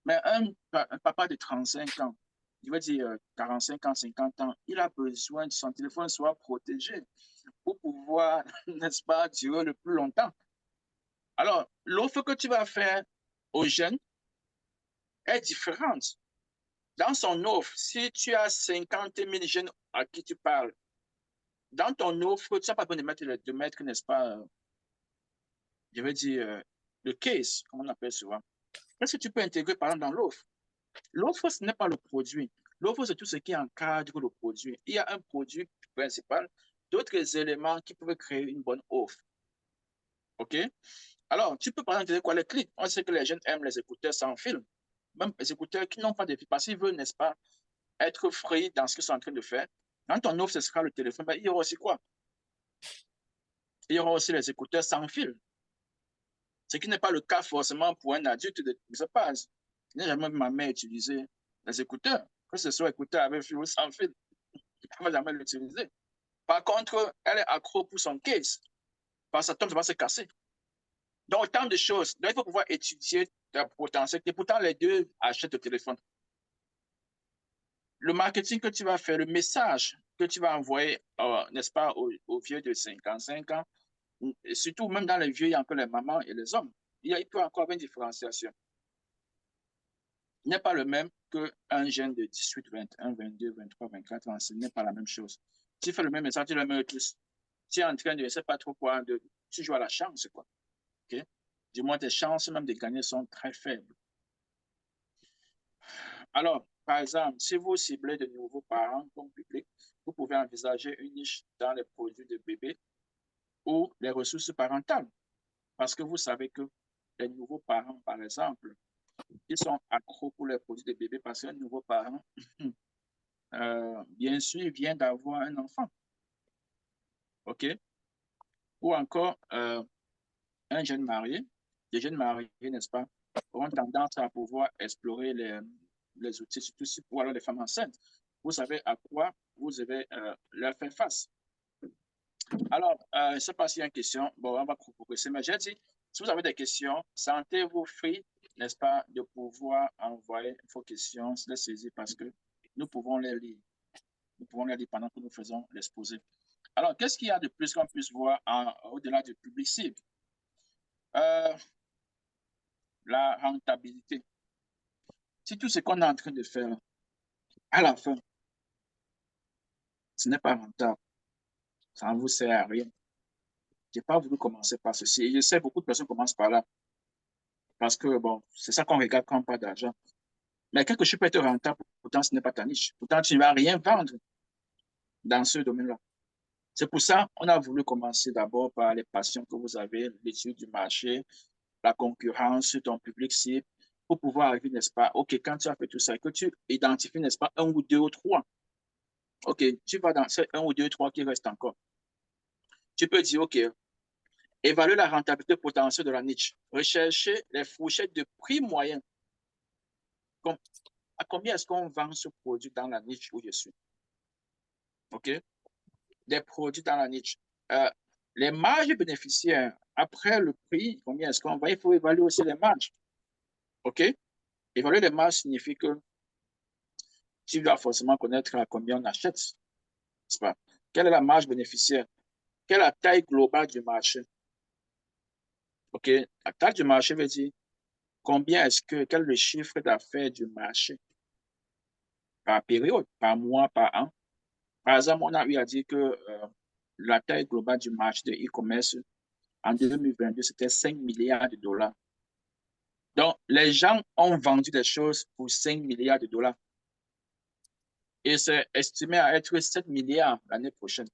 Mais un papa de 35 ans, il va dire 45 ans, 50 ans, il a besoin que son téléphone soit protégé pour pouvoir, n'est-ce pas, durer le plus longtemps. Alors, l'offre que tu vas faire aux jeunes est différente. Dans son offre, si tu as 50 000 jeunes à qui tu parles, dans ton offre, tu n'as pas besoin de mettre, n'est-ce pas, je vais dire, le case, comme on appelle souvent. Qu'est-ce que tu peux intégrer, par exemple, dans l'offre? L'offre, ce n'est pas le produit. L'offre, c'est tout ce qui encadre le produit. Il y a un produit principal, d'autres éléments qui peuvent créer une bonne offre. OK? Alors, tu peux par exemple dire quoi? Les clics. On sait que les jeunes aiment les écouteurs sans fil. Même les écouteurs qui n'ont pas de fil, parce qu'ils veulent, n'est-ce pas, être free dans ce qu'ils sont en train de faire. Dans ton offre, ce sera le téléphone. Ben, il y aura aussi quoi? Il y aura aussi les écouteurs sans fil. Ce qui n'est pas le cas forcément pour un adulte de ce passe. Je n'ai jamais vu ma mère utiliser les écouteurs, que ce soit écouteurs avec fil ou sans fil. Elle ne va jamais l'utiliser. Par contre, elle est accro pour son case. Parce que ça tombe, ça va se casser. Donc, autant de choses. Donc, il faut pouvoir étudier ta potentiel. Et pourtant, les deux achètent le téléphone. Le marketing que tu vas faire, le message que tu vas envoyer, n'est-ce pas, aux vieux de 55 ans, et surtout même dans les vieux, il y a encore les mamans et les hommes. Il peut encore avoir une différenciation. Il n'est pas le même qu'un jeune de 18, 21, 22, 23, 24 ans. Ce n'est pas la même chose. Tu fais le même message, tu le mets tous. Tu es en train de, je ne sais pas trop quoi, tu joues à la chance, quoi. Okay? Du moins, tes chances même de gagner sont très faibles. Alors, par exemple, si vous ciblez de nouveaux parents comme public, vous pouvez envisager une niche dans les produits de bébé ou les ressources parentales. Parce que vous savez que les nouveaux parents, par exemple, ils sont accros pour les produits de bébé parce qu'un nouveau parent, bien sûr, il vient d'avoir un enfant. OK? Ou encore, un jeune marié, les jeunes mariés, n'est-ce pas, auront tendance à pouvoir explorer les outils, surtout si pour alors les femmes enceintes. Vous savez à quoi vous devez leur faire face. Alors, je ne sais pas s'il y a une question. Bon, on va progresser. Mais j'ai dit, si vous avez des questions, sentez-vous free, n'est-ce pas, de pouvoir envoyer vos questions, les saisir parce que nous pouvons les lire. Nous pouvons les lire pendant que nous faisons l'exposé. Alors, qu'est-ce qu'il y a de plus qu'on puisse voir au-delà du public cible? La rentabilité. Si tout ce qu'on est en train de faire, à la fin, ce n'est pas rentable, ça ne vous sert à rien. Je n'ai pas voulu commencer par ceci. Et je sais, beaucoup de personnes commencent par là. Parce que, bon, c'est ça qu'on regarde quand on parle d'argent. Mais quelque chose peut être rentable, pourtant ce n'est pas ta niche. Pourtant, tu ne vas rien vendre dans ce domaine-là. C'est pour ça qu'on a voulu commencer d'abord par les passions que vous avez, l'étude du marché, la concurrence, ton public cible, pour pouvoir arriver, n'est-ce pas? OK, quand tu as fait tout ça, que tu identifies, n'est-ce pas, un ou deux ou trois. OK, tu vas dans ces un ou deux, trois qui restent encore. Tu peux dire, OK, évaluer la rentabilité potentielle de la niche. Rechercher les fourchettes de prix moyen. Comme, à combien est-ce qu'on vend ce produit dans la niche où je suis? OK? Des produits dans la niche. Les marges bénéficiaires, après le prix, combien est-ce qu'on va? Il faut évaluer aussi les marges. OK? Évaluer les marges signifie que tu dois forcément connaître à combien on achète. N'est-ce pas? Quelle est la marge bénéficiaire? Quelle est la taille globale du marché? OK? La taille du marché veut dire combien est-ce que, quel est le chiffre d'affaires du marché par période, par mois, par an? Par exemple, on a eu à dire que la taille globale du marché de e-commerce en 2022, c'était 5 milliards de dollars. Donc, les gens ont vendu des choses pour 5 milliards de dollars. Et c'est estimé à être 7 milliards l'année prochaine.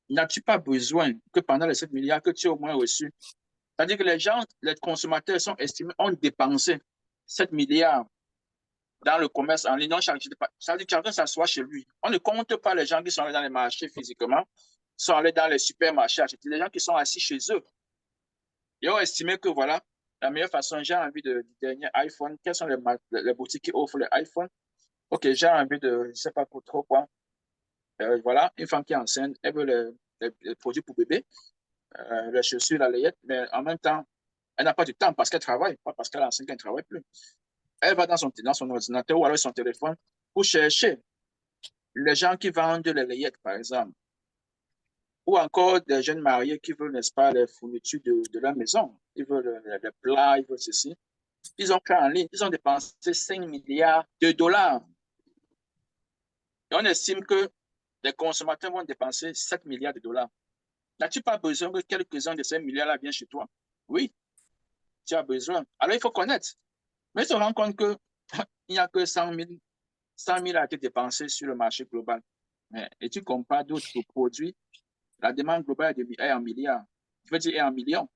N'as-tu pas besoin que pendant les 7 milliards que tu aies au moins reçu? C'est-à-dire que les gens, les consommateurs sont estimés, ont dépensé 7 milliards dans le commerce en ligne. Ça veut dire que chacun s'assoit chez lui. On ne compte pas les gens qui sont allés dans les marchés physiquement, sont allés dans les supermarchés acheter. Les gens qui sont assis chez eux. Ils ont estimé que voilà, la meilleure façon, j'ai envie du dernier iPhone. Quelles sont les boutiques qui offrent les iPhones? OK, j'ai envie de, je ne sais pas pour trop quoi. Voilà, une femme qui est enceinte, elle veut les produits pour bébé, les chaussures, la layette, mais en même temps, elle n'a pas du temps parce qu'elle travaille, pas parce qu'elle est enceinte qu'elle ne travaille plus. Elle va dans son ordinateur ou alors son téléphone pour chercher les gens qui vendent les layettes, par exemple, ou encore des jeunes mariés qui veulent, n'est-ce pas, les fournitures de leur maison. Ils veulent les plats, ils veulent ceci. Ils ont fait en ligne, ils ont dépensé 5 milliards de dollars. Et on estime que les consommateurs vont dépenser 7 milliards de dollars. N'as-tu pas besoin que quelques-uns de ces milliards-là viennent chez toi? Oui, tu as besoin. Alors, il faut connaître. Mais se rend compte qu'il n'y a que 100 000 a été dépensé sur le marché global. Et tu compares d'autres produits, la demande globale est en milliards. Je veux dire, est en millions.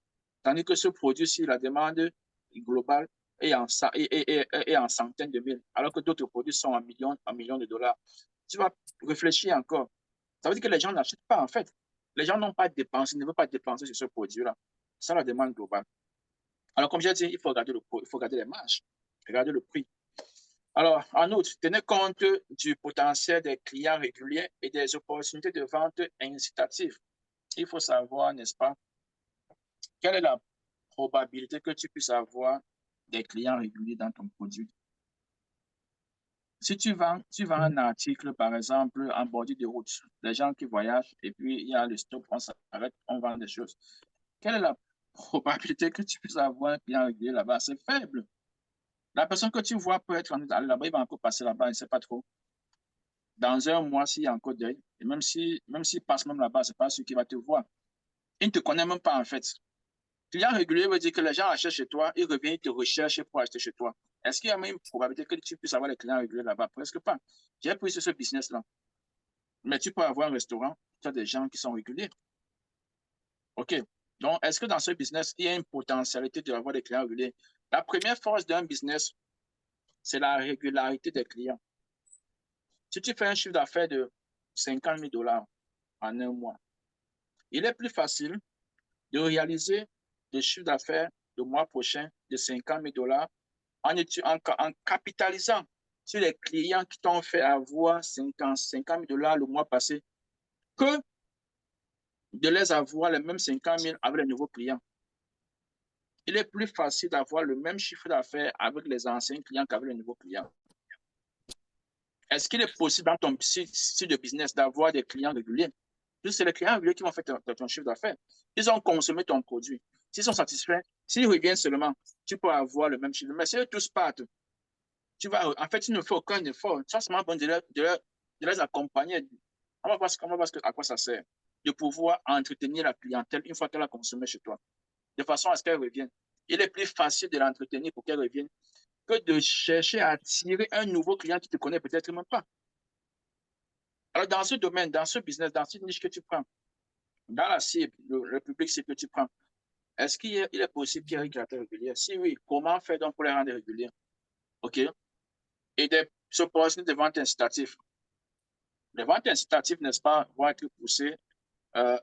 Tandis que ce produit-ci, la demande globale est en centaines de mille, alors que d'autres produits sont en millions de dollars. Tu vas réfléchir encore. Ça veut dire que les gens n'achètent pas, en fait. Les gens n'ont pas dépensé, ne veulent pas dépenser sur ce produit-là. C'est la demande globale. Alors, comme j'ai dit, il faut regarder les marges, regarder le prix. Alors, en outre, tenez compte du potentiel des clients réguliers et des opportunités de vente incitatives. Il faut savoir, n'est-ce pas, quelle est la probabilité que tu puisses avoir des clients réguliers dans ton produit. Si tu vends un article, par exemple, en bordure de route, les gens qui voyagent et puis il y a le stop, on s'arrête, on vend des choses. Quelle est la probabilité que tu puisses avoir un client régulier là-bas? C'est faible. La personne que tu vois peut être en train d'aller là-bas, il va encore passer là-bas, il ne sait pas trop. Dans un mois, s'il y a encore d'œil, et même s'il passe même là-bas, ce n'est pas celui qui va te voir. Il ne te connaît même pas en fait. Client régulier veut dire que les gens achètent chez toi, ils reviennent, ils te recherchent pour acheter chez toi. Est-ce qu'il y a même une probabilité que tu puisses avoir des clients réguliers là-bas? Presque pas. J'ai pris sur ce business-là. Mais tu peux avoir un restaurant, tu as des gens qui sont réguliers. OK. Donc, est-ce que dans ce business, il y a une potentialité d'avoir des clients réguliers? La première force d'un business, c'est la régularité des clients. Si tu fais un chiffre d'affaires de 50 000 $ en un mois, il est plus facile de réaliser le chiffre d'affaires le mois prochain de 50 000 $ en capitalisant sur les clients qui t'ont fait avoir 50 000 $ le mois passé que de les avoir les mêmes 50 000 avec les nouveaux clients. Il est plus facile d'avoir le même chiffre d'affaires avec les anciens clients qu'avec les nouveaux clients. Est-ce qu'il est possible dans ton site de business d'avoir des clients réguliers? C'est les clients réguliers qui vont faire ton chiffre d'affaires. Ils ont consommé ton produit. S'ils sont satisfaits, s'ils reviennent seulement, tu peux avoir le même chiffre. Mais si eux tous partent, en fait, tu ne fais aucun effort. Tu as seulement besoin de les accompagner. On va voir à quoi ça sert. De pouvoir entretenir la clientèle une fois qu'elle a consommé chez toi. De façon à ce qu'elle revienne. Il est plus facile de l'entretenir pour qu'elle revienne que de chercher à attirer un nouveau client qui ne te connaît peut-être même pas. Alors, dans ce domaine, dans ce business, dans cette niche que tu prends, dans la cible, le public cible que tu prends, est-ce qu'il est possible qu'il y ait un créateur régulier? Si oui, comment faire donc pour les rendre réguliers? OK? Et des opportunités de vente incitatives. Les ventes incitatives, n'est-ce pas, vont être poussées, euh,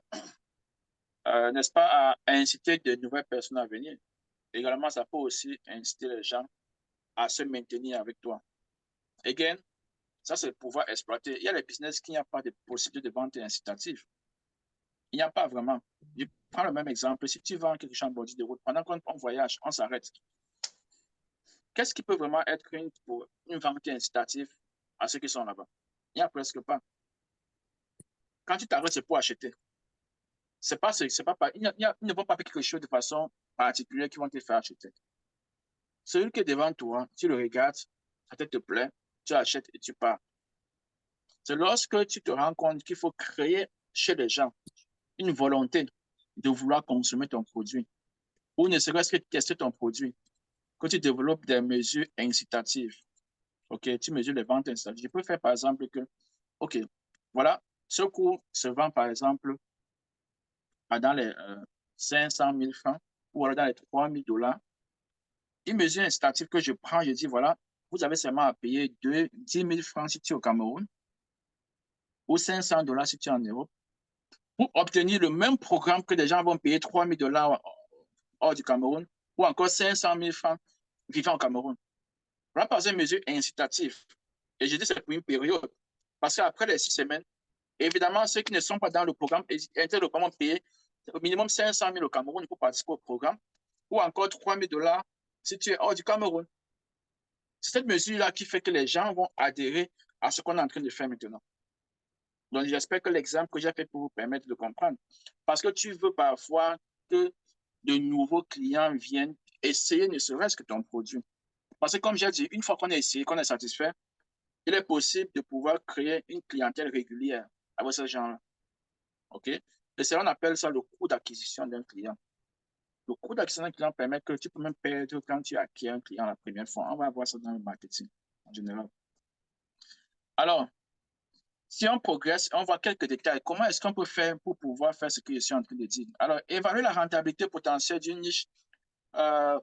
n'est-ce pas, à inciter de nouvelles personnes à venir. Également, ça peut aussi inciter les gens à se maintenir avec toi. Again, ça, c'est pouvoir exploiter. Il y a les business qui n'ont pas de possibilité de vente incitative. Il n'y a pas vraiment. Je prends le même exemple. Si tu vends quelque chose en bord de route, pendant qu'on voyage, on s'arrête. Qu'est-ce qui peut vraiment être une vente incitative à ceux qui sont là-bas? Il n'y a presque pas. Quand tu t'arrêtes, c'est pour acheter. Ils ne vont pas faire quelque chose de façon particulière qui vont te faire acheter. Celui qui est devant toi, tu le regardes, ça te plaît, tu achètes et tu pars. C'est lorsque tu te rends compte qu'il faut créer chez les gens une volonté de vouloir consommer ton produit ou ne serait-ce que tester ton produit, que tu développes des mesures incitatives. OK, tu mesures les ventes incitatives. Je peux faire par exemple que, OK, voilà, ce cours se vend par exemple dans les 500 000 francs ou alors dans les 3 000 $. Une mesure incitative que je prends, je dis, voilà, vous avez seulement à payer 10 000 francs si tu es au Cameroun ou 500 $ si tu es en Europe pour obtenir le même programme que les gens vont payer 3 000 $ hors du Cameroun ou encore 500 000 francs vivant au Cameroun. Voilà par exemple une mesure incitative. Et je dis c'est pour une période. Parce qu'après les 6 semaines, évidemment, ceux qui ne sont pas dans le programme, intègrent le programme payer au minimum 500 000 au Cameroun pour participer au programme ou encore 3 000 $ si tu es hors du Cameroun. C'est cette mesure-là qui fait que les gens vont adhérer à ce qu'on est en train de faire maintenant. Donc, j'espère que l'exemple que j'ai fait pour vous permettre de comprendre. Parce que tu veux parfois que de nouveaux clients viennent essayer ne serait-ce que ton produit. Parce que comme j'ai dit, une fois qu'on a essayé, qu'on est satisfait, il est possible de pouvoir créer une clientèle régulière avec ce genre-là. OK? Et c'est on appelle ça le coût d'acquisition d'un client. Le coût d'acquisition d'un client permet que tu peux même perdre quand tu acquiers un client la première fois. On va voir ça dans le marketing en général. Alors, si on progresse, on voit quelques détails. Comment est-ce qu'on peut faire pour pouvoir faire ce que je suis en train de dire? Alors, évaluer la rentabilité potentielle d'une niche euh,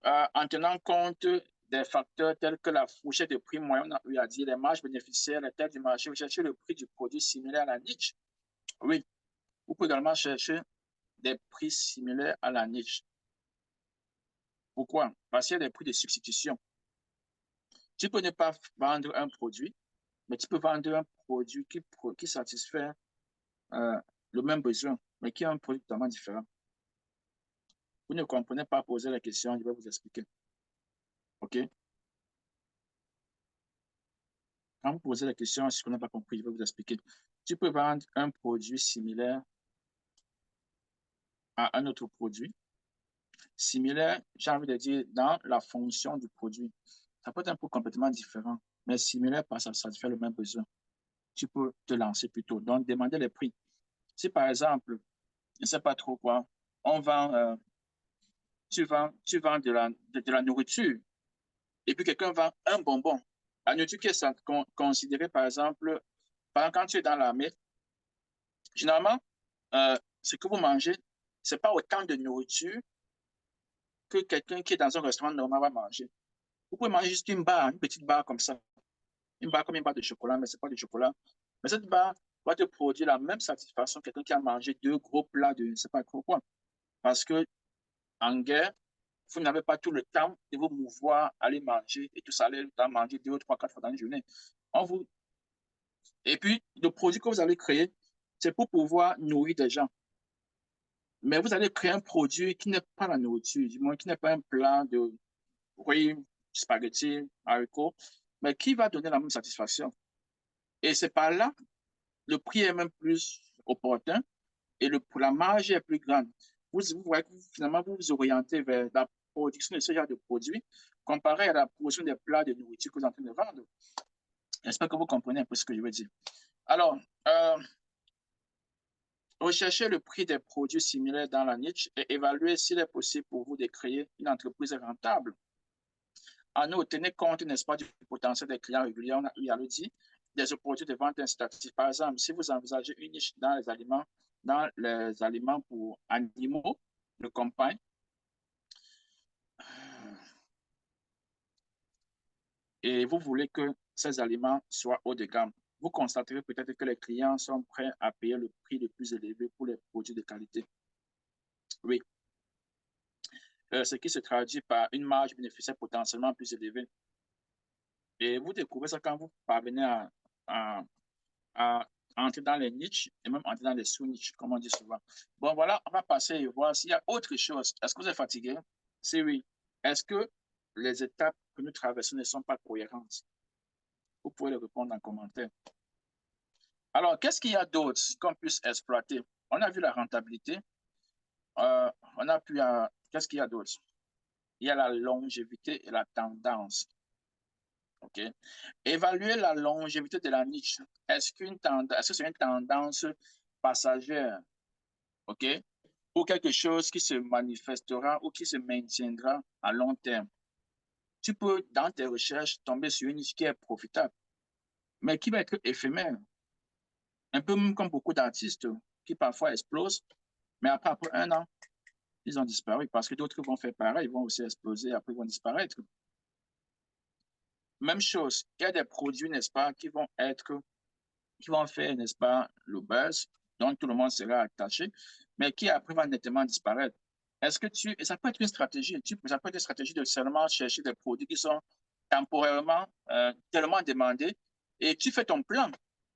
en tenant compte des facteurs tels que la fourchette de prix moyen, on a eu à dire les marges bénéficiaires, la taille du marché, vous cherchez le prix du produit similaire à la niche. Oui, vous pouvez également chercher des prix similaires à la niche. Pourquoi? Parce qu'il y a des prix de substitution. Tu peux ne pas vendre un produit, mais tu peux vendre un produit qui satisfait euh, le même besoin, mais qui est un produit totalement différent. Vous ne comprenez pas, poser la question, je vais vous expliquer. OK? Quand vous posez la question, si vous n'avez pas compris, je vais vous expliquer. Tu peux vendre un produit similaire à un autre produit. Similaire, j'ai envie de dire, dans la fonction du produit. Ça peut être un peu complètement différent, mais similaire parce que ça fait le même besoin. Tu peux te lancer plutôt. Donc, demander les prix. Si par exemple, je ne sais pas trop quoi, on vend tu vends de la nourriture et puis quelqu'un vend un bonbon. La nourriture qui est considérée, par exemple, quand tu es dans l'armée, généralement, ce que vous mangez, ce n'est pas autant de nourriture que quelqu'un qui est dans un restaurant normal va manger. Vous pouvez manger juste une barre, une petite barre comme ça. Une barre comme une barre de chocolat, mais ce n'est pas du chocolat. Mais cette barre va te produire la même satisfaction que quelqu'un qui a mangé deux gros plats de je ne sais pas trop quoi. Parce que en guerre, vous n'avez pas tout le temps de vous mouvoir, aller manger et tout ça, aller manger deux, trois, quatre fois dans une journée. On vous... Et puis, le produit que vous allez créer, c'est pour pouvoir nourrir des gens. Mais vous allez créer un produit qui n'est pas la nourriture, du moins qui n'est pas un plat de riz, spaghetti, haricots, mais qui va donner la même satisfaction. Et c'est par là, le prix est même plus opportun et la marge est plus grande. Vous voyez que finalement, vous vous orientez vers la production de ce genre de produits comparé à la production des plats de nourriture que vous êtes en train de vendre. J'espère que vous comprenez un peu ce que je veux dire. Alors, recherchez le prix des produits similaires dans la niche et évaluez s'il est possible pour vous de créer une entreprise rentable. En outre, tenez compte, n'est-ce pas, du potentiel des clients réguliers. On a eu à le dire, des opportunités de vente incitatives. Par exemple, si vous envisagez une niche dans les aliments pour animaux de campagne, et vous voulez que ces aliments soient haut de gamme, vous constaterez peut-être que les clients sont prêts à payer le prix le plus élevé pour les produits de qualité. Oui, ce qui se traduit par une marge bénéficiaire potentiellement plus élevée. Et vous découvrez ça quand vous parvenez à, à entrer dans les niches et même entrer dans les sous-niches, comme on dit souvent. Bon, voilà, on va passer et voir s'il y a autre chose. Est-ce que vous êtes fatigué? Si oui. Est-ce que les étapes que nous traversons ne sont pas cohérentes? Vous pouvez le répondre en commentaire. Alors, qu'est-ce qu'il y a d'autre qu'on puisse exploiter? On a vu la rentabilité. On a pu... qu'est-ce qu'il y a d'autre? Il y a la longévité et la tendance. OK? Évaluer la longévité de la niche. Est-ce que c'est une tendance passagère? OK? Ou quelque chose qui se manifestera ou qui se maintiendra à long terme. Tu peux, dans tes recherches, tomber sur une niche qui est profitable, mais qui va être éphémère. Un peu comme beaucoup d'artistes qui parfois explosent, mais après un an, ils ont disparu parce que d'autres vont faire pareil, ils vont aussi exploser, après ils vont disparaître. Même chose, il y a des produits, n'est-ce pas, qui vont faire, n'est-ce pas, le buzz, dont tout le monde sera attaché, mais qui après va nettement disparaître. Et ça peut être une stratégie, ça peut être une stratégie de seulement chercher des produits qui sont temporairement tellement demandés et tu fais ton plan.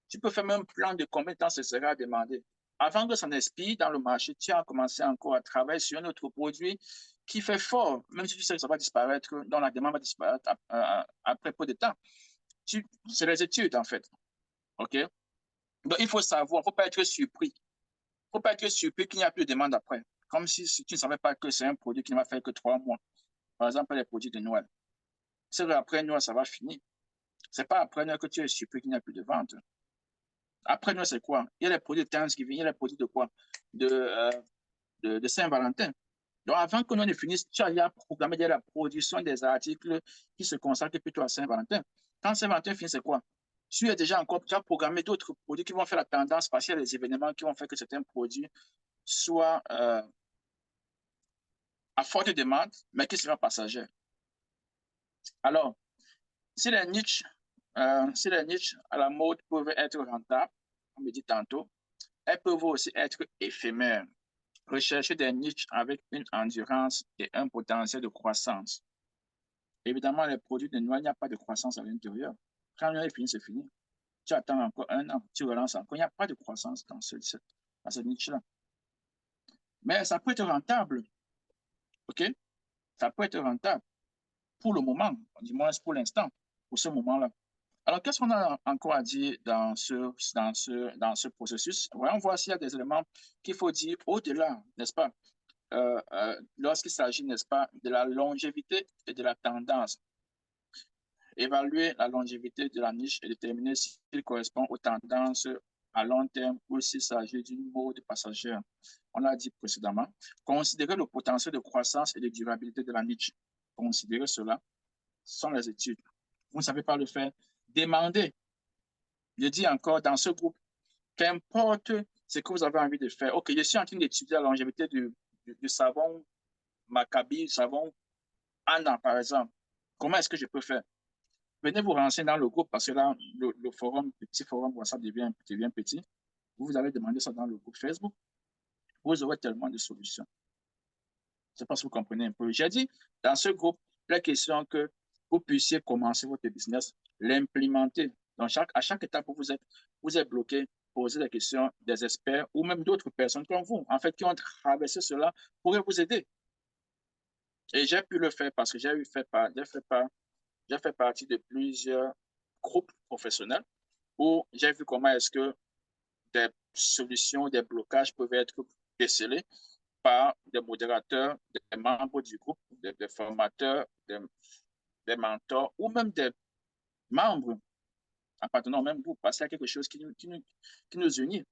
Tu peux faire même un plan de combien de temps ce sera demandé. Avant que ça n'expire dans le marché, tu as commencé encore à travailler sur un autre produit qui fait fort, même si tu sais que ça va disparaître, dont la demande va disparaître après peu de temps. C'est les études, en fait. OK? Donc, il faut savoir, il ne faut pas être surpris. Il ne faut pas être surpris qu'il n'y a plus de demande après. Comme si tu ne savais pas que c'est un produit qui ne va faire que 3 mois. Par exemple, les produits de Noël. C'est qu'après Noël, ça va finir. Ce n'est pas après Noël que tu es surpris qu'il n'y a plus de vente. Après Noël, c'est quoi? Il y a les produits de Thanksgiving, il y a les produits de quoi? De Saint-Valentin. Donc, avant que Noël ne finisse, tu as déjà programmé la production des articles qui se consacrent plutôt à Saint-Valentin. Quand Saint-Valentin finit, c'est quoi? Tu as programmé d'autres produits qui vont faire la tendance parce qu'il y a des événements qui vont faire que certains produits soient à forte demande, mais qui sera passager. Alors, si les niches à la mode peuvent être rentables, comme je dit tantôt, elles peuvent aussi être éphémères. Rechercher des niches avec une endurance et un potentiel de croissance. Évidemment, les produits de Noël, il n'y a pas de croissance à l'intérieur. Quand Noël est fini, c'est fini. Tu attends encore un an, tu relances encore. Il n'y a pas de croissance dans cette niche-là. Mais ça peut être rentable. OK? Ça peut être rentable pour le moment, du moins pour l'instant, pour ce moment-là. Alors, qu'est-ce qu'on a encore à dire dans ce processus? Voyons voir s'il y a des éléments qu'il faut dire au-delà, n'est-ce pas? Lorsqu'il s'agit, n'est-ce pas, de la longévité et de la tendance. Évaluer la longévité de la niche et déterminer s'il correspond aux tendances à long terme ou s'il s'agit d'une mode passagère. On l'a dit précédemment. Considérer le potentiel de croissance et de durabilité de la niche. Considérer cela sont les études. Vous ne savez pas le faire. Demandez. Je dis encore, dans ce groupe, qu'importe ce que vous avez envie de faire. OK, je suis en train d'étudier la longévité du savon Maccabi, savon Anna, par exemple. Comment est-ce que je peux faire? Venez vous renseigner dans le groupe parce que là, le forum, le petit forum WhatsApp devient petit. Vous allez demander ça dans le groupe Facebook. Vous aurez tellement de solutions. Je pense que vous comprenez un peu. J'ai dit, dans ce groupe, la question que vous puissiez commencer votre business, l'implémenter. Donc, à chaque étape où vous êtes bloqué, posez des questions des experts ou même d'autres personnes comme vous, en fait, qui ont traversé cela, pourraient vous aider. Et j'ai pu le faire parce que j'ai fait partie de plusieurs groupes professionnels où j'ai vu comment est-ce que des solutions, des blocages peuvent être décelés par des modérateurs, des membres du groupe, des formateurs, des mentors ou même des membres appartenant au même groupe, parce qu'il y a quelque chose qui nous unit.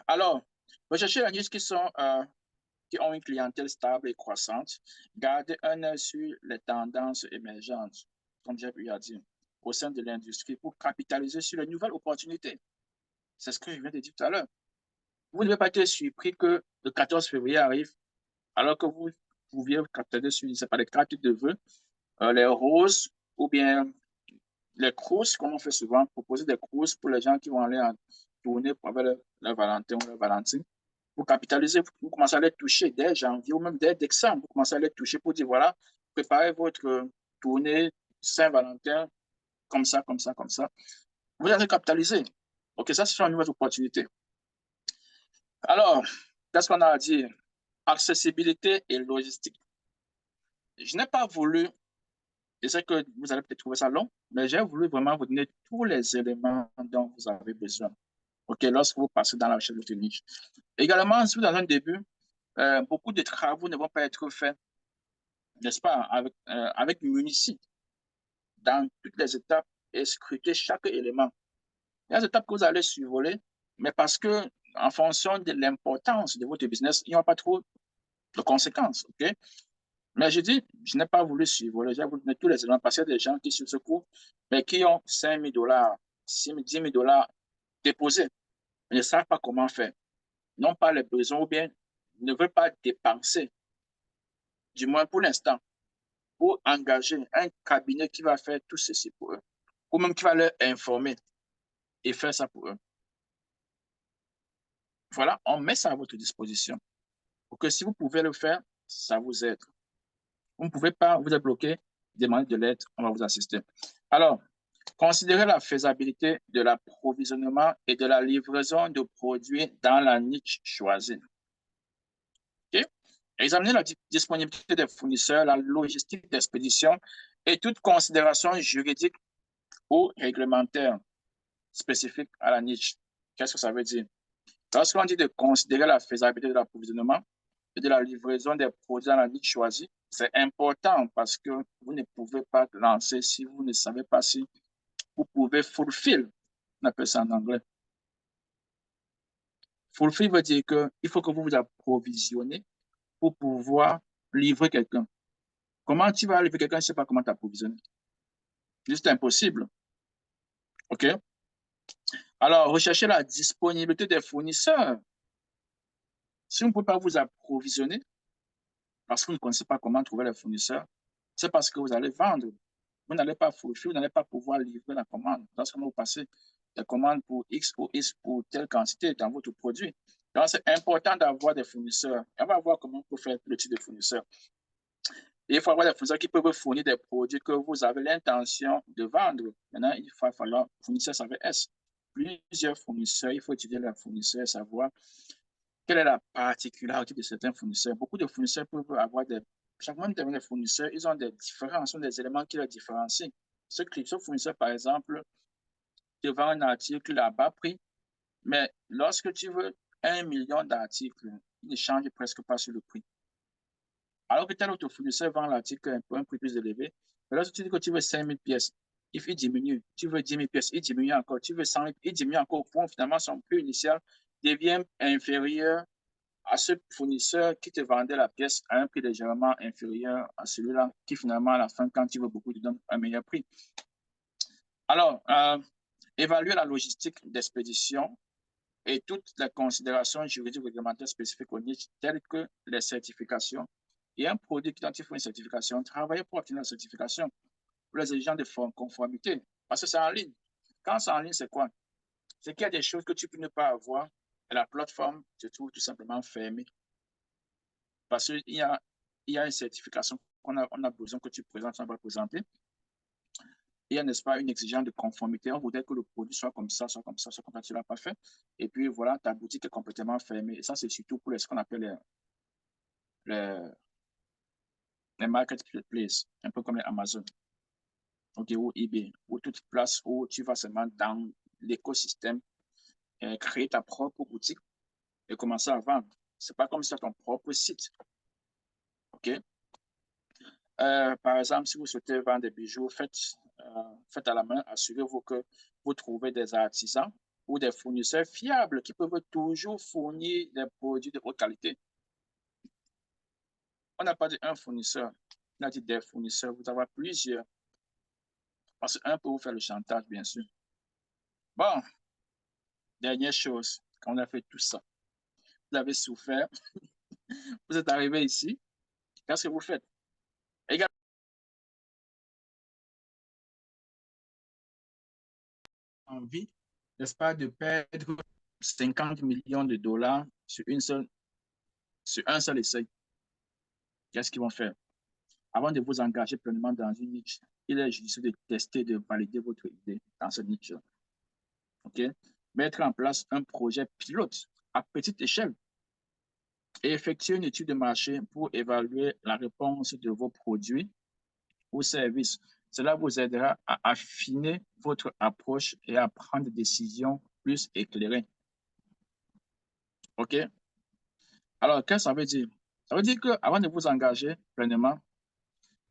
Alors, recherchez les niches qui ont une clientèle stable et croissante. Gardez un œil sur les tendances émergentes, comme j'ai pu dire, au sein de l'industrie pour capitaliser sur les nouvelles opportunités. C'est ce que je viens de dire tout à l'heure. Vous ne devez pas être surpris que le 14 février arrive alors que vous pouviez capitaliser sur, je sais pas, les cartes de vœux, les roses ou bien les crousses, comme on fait souvent, proposer des crousses pour les gens qui vont aller en tournée pour avoir leur Valentin ou leur Valentine. Vous capitalisez, vous commencez à les toucher dès janvier ou même dès décembre. Vous commencez à les toucher pour dire voilà, préparez votre tournée Saint-Valentin comme ça, comme ça, comme ça. Vous allez capitaliser. OK, ça, ce sont une nouvelle opportunité. Alors, qu'est-ce qu'on a à dire? Accessibilité et logistique. Je n'ai pas voulu, je sais que vous allez peut-être trouver ça long, mais j'ai voulu vraiment vous donner tous les éléments dont vous avez besoin. OK, lorsque vous passez dans la recherche de niche. Également, si vous êtes dans un début, beaucoup de travaux ne vont pas être faits, n'est-ce pas, avec munici dans toutes les étapes et scruter chaque élément. Il y a des étapes que vous allez survoler, mais parce que en fonction de l'importance de votre business, il n'y aura pas trop de conséquences. OK? Mais je dis, je n'ai pas voulu survoler, j'ai voulu donner tous les éléments parce qu'il y a des gens qui suivent ce cours, mais qui ont 5 000 $, 6 000, 10 000 $ déposés, mais ne savent pas comment faire. N'ont pas les besoins ou bien ne veulent pas dépenser, du moins pour l'instant, pour engager un cabinet qui va faire tout ceci pour eux, ou même qui va leur informer et faire ça pour eux. Voilà, on met ça à votre disposition pour que si vous pouvez le faire, ça vous aide. Vous ne pouvez pas, vous êtes bloqué, demandez de l'aide, on va vous assister. Alors, considérez la faisabilité de l'approvisionnement et de la livraison de produits dans la niche choisie. Okay? Examinez la disponibilité des fournisseurs, la logistique d'expédition et toute considération juridique ou réglementaire spécifique à la niche. Qu'est-ce que ça veut dire? Lorsqu'on dit de considérer la faisabilité de l'approvisionnement et de la livraison des produits dans la niche choisie, c'est important parce que vous ne pouvez pas lancer si vous ne savez pas si vous pouvez fulfill. On appelle ça en anglais. Fulfill veut dire qu'il faut que vous vous approvisionnez pour pouvoir livrer quelqu'un. Comment tu vas livrer quelqu'un, je ne sais pas comment t'approvisionner. Juste impossible. OK? Alors, recherchez la disponibilité des fournisseurs. Si vous ne pouvez pas vous approvisionner, parce que vous ne connaissez pas comment trouver les fournisseurs, c'est parce que vous allez vendre. Vous n'allez pas fulfill, vous n'allez pas pouvoir livrer la commande. Lorsque vous passez des commandes pour X ou X pour telle quantité dans votre produit. Donc, c'est important d'avoir des fournisseurs. Et on va voir comment on peut faire le type de fournisseur. Et il faut avoir des fournisseurs qui peuvent vous fournir des produits que vous avez l'intention de vendre. Maintenant, il va falloir fournisseur, ça veut S. Plusieurs fournisseurs, il faut étudier les fournisseurs, savoir quelle est la particularité de certains fournisseurs. Beaucoup de fournisseurs peuvent avoir chacun des fournisseurs, ils ont des différences, sont des éléments qui les différencient. Ce fournisseur, par exemple, te vend un article à bas prix, mais lorsque tu veux 1 million d'articles, il ne change presque pas sur le prix. Alors que tel autre fournisseur vend l'article à un prix plus élevé, mais lorsque tu dis que tu veux 5 000 pièces, il diminue. Tu veux 10 000 pièces, il diminue encore. Tu veux 100 000, il diminue encore. Au point, finalement, son prix initial devient inférieur à ce fournisseur qui te vendait la pièce à un prix légèrement inférieur à celui-là, qui finalement, à la fin, quand tu veux beaucoup, te donne un meilleur prix. Alors, évaluer la logistique d'expédition et toutes les considérations juridiques réglementaires spécifiques aux niches, telles que les certifications. Et un produit qui identifie une certification, travailler pour obtenir la certification pour les exigences de conformité, parce que c'est en ligne. Quand c'est en ligne, c'est quoi? C'est qu'il y a des choses que tu peux ne pas avoir et la plateforme se trouve tout simplement fermée. Parce qu'il y a une certification qu'on a besoin que tu présentes, on va présenter. Il y a, n'est-ce pas, une exigence de conformité. On voudrait que le produit soit comme ça, soit comme ça, soit comme ça, tu ne l'as pas fait. Et puis voilà, ta boutique est complètement fermée. Et ça, c'est surtout pour ce qu'on appelle les marketplaces, un peu comme les Amazon, okay, ou eBay, ou toute place où tu vas seulement dans l'écosystème, créer ta propre boutique et commencer à vendre. Ce n'est pas comme si tu ton propre site. OK? Par exemple, si vous souhaitez vendre des bijoux, faites à la main, assurez-vous que vous trouvez des artisans ou des fournisseurs fiables qui peuvent toujours fournir des produits de haute qualité. On n'a pas dit un fournisseur, on a dit des fournisseurs. Vous avez plusieurs. Parce qu'un peut vous faire le chantage, bien sûr. Bon, dernière chose, quand on a fait tout ça, vous avez souffert, vous êtes arrivé ici, qu'est-ce que vous faites? Également, envie, n'est-ce pas, de perdre 50 millions de dollars sur un seul essai. Qu'est-ce qu'ils vont faire? Avant de vous engager pleinement dans une niche, il est judicieux de tester, de valider votre idée dans cette niche. OK? Mettre en place un projet pilote à petite échelle et effectuer une étude de marché pour évaluer la réponse de vos produits ou services. Cela vous aidera à affiner votre approche et à prendre des décisions plus éclairées. OK? Alors, qu'est-ce que ça veut dire? Ça veut dire qu'avant de vous engager pleinement,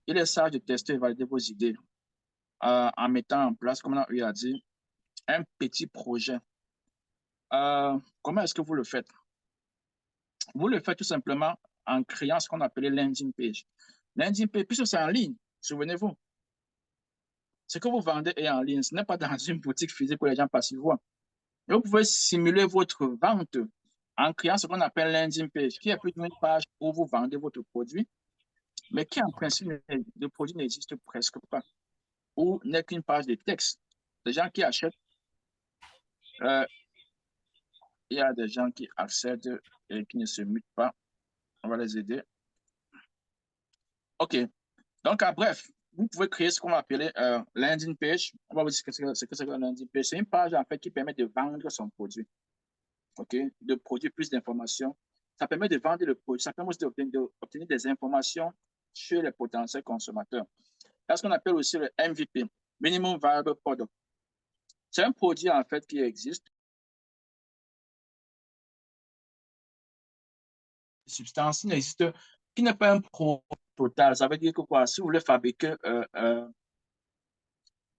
il est sage de tester et valider vos idées en mettant en place, comme on a eu à dire, un petit projet. Comment est-ce que vous le faites? Vous le faites tout simplement en créant ce qu'on appelle landing page. Landing page, puisque c'est en ligne, souvenez-vous, ce que vous vendez est en ligne, ce n'est pas dans une boutique physique où les gens passent y voir. Et vous pouvez simuler votre vente en créant ce qu'on appelle landing page, qui est plutôt une page où vous vendez votre produit, mais qui en principe, le produit n'existe presque pas, ou n'est qu'une page de texte. Les gens qui achètent, euh, il y a des gens qui accèdent et qui ne se mutent pas. On va les aider. OK. Donc, bref, vous pouvez créer ce qu'on va appeler landing page. On va vous dire ce que c'est que landing page. C'est une page, en fait, qui permet de vendre son produit. OK? De produire plus d'informations. Ça permet de vendre le produit. Ça permet aussi d'obtenir des informations sur les potentiels consommateurs. Il y a ce qu'on appelle aussi le MVP, Minimum Viable Product. C'est un produit, en fait, qui existe. Substance qui n'existe, qui n'est pas un produit total. Ça veut dire que quoi? Si vous voulez fabriquer,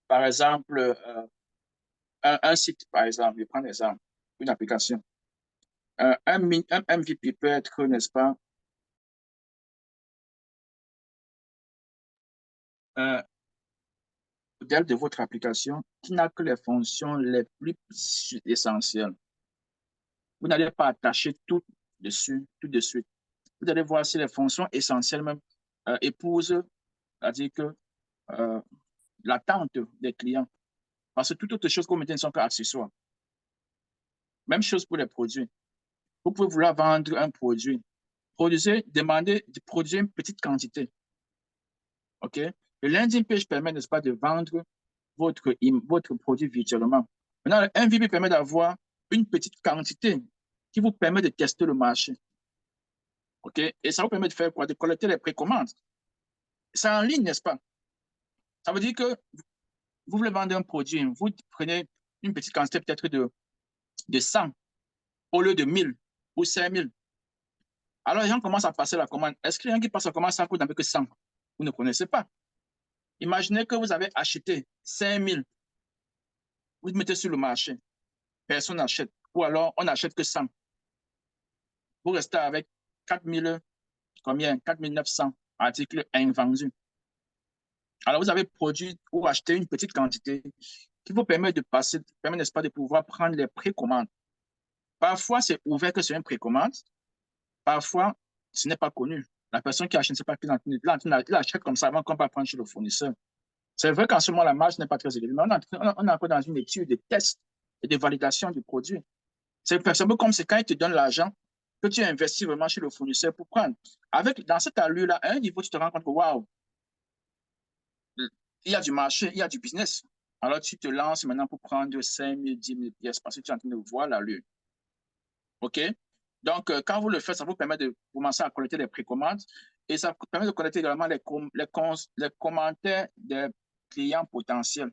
par exemple, un site, par exemple, je prends l'exemple, une application. Un MVP peut être, n'est-ce pas, modèle de votre application qui n'a que les fonctions les plus essentielles. Vous n'allez pas attacher tout dessus, tout de suite. Vous allez voir si les fonctions essentielles même épousent, c'est-à-dire que l'attente des clients. Parce que toute autre chose que vous mettez ne sont qu'accessoires. Même chose pour les produits. Vous pouvez vouloir vendre un produit. Demandez de produire une petite quantité. OK? Le landing page permet, n'est-ce pas, de vendre votre produit virtuellement. Maintenant, le MVP permet d'avoir une petite quantité qui vous permet de tester le marché. OK? Et ça vous permet de faire quoi? De collecter les précommandes. C'est en ligne, n'est-ce pas? Ça veut dire que vous voulez vendre un produit, vous prenez une petite quantité peut-être de 100 au lieu de 1000 ou 5000. Alors, les gens commencent à passer la commande. Est-ce que les gens qui passent la commande, ça coûte un peu que 100? Vous ne connaissez pas. Imaginez que vous avez acheté 5 000, vous mettez sur le marché, personne n'achète, ou alors on n'achète que 100. Vous restez avec 4 000, combien? 4 900 articles invendus. Alors, vous avez produit ou acheté une petite quantité qui vous permet de passer, permet, n'est-ce pas, de pouvoir prendre les précommandes. Parfois, c'est ouvert que c'est une précommande. Parfois, ce n'est pas connu. La personne qui achète ne sait pas qui l'achète comme ça avant qu'on va prendre chez le fournisseur. C'est vrai qu'en ce moment, la marge n'est pas très élevée, mais on est encore dans une étude de test et de validation du produit. C'est un peu comme c'est quand il te donne l'argent que tu investis vraiment chez le fournisseur pour prendre. Dans cette allure-là, à un niveau, tu te rends compte que waouh, il y a du marché, il y a du business. Alors, tu te lances maintenant pour prendre 5 000, 10 000 pièces parce que tu es en train de voir l'allure. OK? Donc, quand vous le faites, ça vous permet de commencer à collecter les précommandes et ça vous permet de collecter également les commentaires des clients potentiels.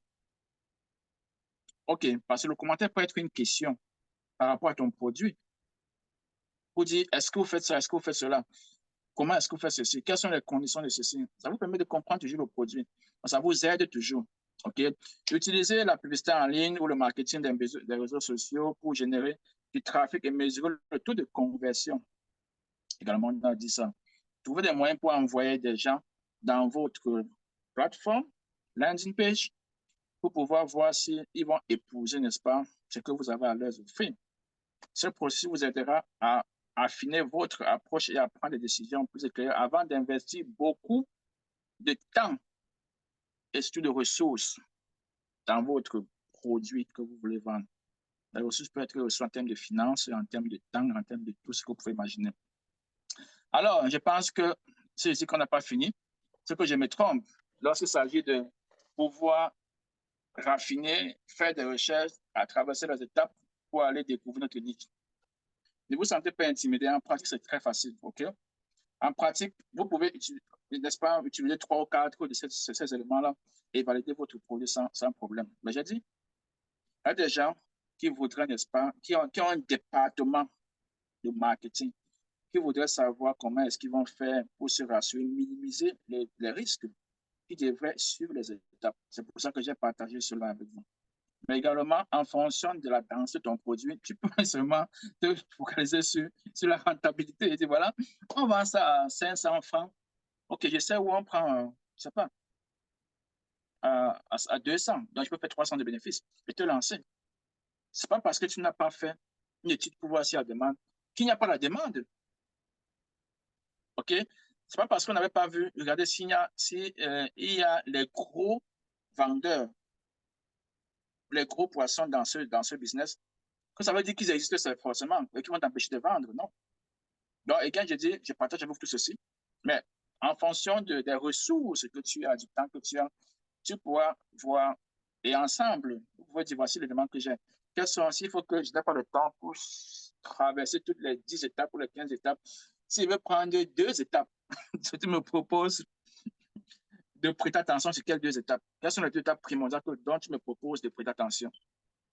OK, parce que le commentaire peut être une question par rapport à ton produit. Vous dire, est-ce que vous faites ça, est-ce que vous faites cela? Comment est-ce que vous faites ceci? Quelles sont les conditions de ceci? Ça vous permet de comprendre toujours le produit. Donc, ça vous aide toujours. OK? Utilisez la publicité en ligne ou le marketing des réseaux sociaux pour générer du trafic et mesurer le taux de conversion. Également, on a dit ça. Trouvez des moyens pour envoyer des gens dans votre plateforme, landing page, pour pouvoir voir s'ils vont épouser, n'est-ce pas, ce que vous avez à leur offrir. Ce processus vous aidera à affiner votre approche et à prendre des décisions plus éclairées avant d'investir beaucoup de temps et surtout de ressources dans votre produit que vous voulez vendre. Les ressources peuvent être aussi en termes de finances, en termes de temps, en termes de tout ce que vous pouvez imaginer. Alors, je pense que c'est ici qu'on n'a pas fini. Ce que je me trompe, lorsqu'il s'agit de pouvoir raffiner, faire des recherches, à traverser les étapes pour aller découvrir notre niche. Ne vous sentez pas intimidé. En pratique, c'est très facile. OK? En pratique, vous pouvez, n'est-ce pas, utiliser 3 ou 4 de ces éléments-là et valider votre produit sans problème. Mais j'ai dit, il y a des gens qui voudraient, n'est-ce pas, qui ont un département de marketing, qui voudraient savoir comment est-ce qu'ils vont faire pour se rassurer, minimiser les risques qui devraient suivre les étapes. C'est pour ça que j'ai partagé cela avec vous. Mais également, en fonction de la densité de ton produit, tu peux seulement te focaliser sur la rentabilité et dire, voilà, on vend ça à 500 francs. OK, je sais où on prend, je sais pas, à 200. Donc, je peux faire 300 de bénéfices et te lancer. Ce n'est pas parce que tu n'as pas fait une étude pour voir s'il y a demande qu'il n'y a pas la demande. OK? C'est pas parce qu'on n'avait pas vu, regardez s'il y a, il y a les gros vendeurs, les gros poissons dans ce business, que ça veut dire qu'ils existent forcément et qu'ils vont t'empêcher de vendre. Non. Donc, et quand je dis, je partage avec vous tout ceci, mais en fonction des ressources que tu as, du temps que tu as, tu pourras voir et ensemble, vous pouvez dire voici les demandes que j'ai. Quelles sont, s'il faut que je n'ai pas le temps pour traverser toutes les 10 étapes ou les 15 étapes, s'il veut prendre 2 étapes, tu me proposes de prêter attention sur quelles 2 étapes. Quelles sont les 2 étapes primordiales dont tu me proposes de prêter attention?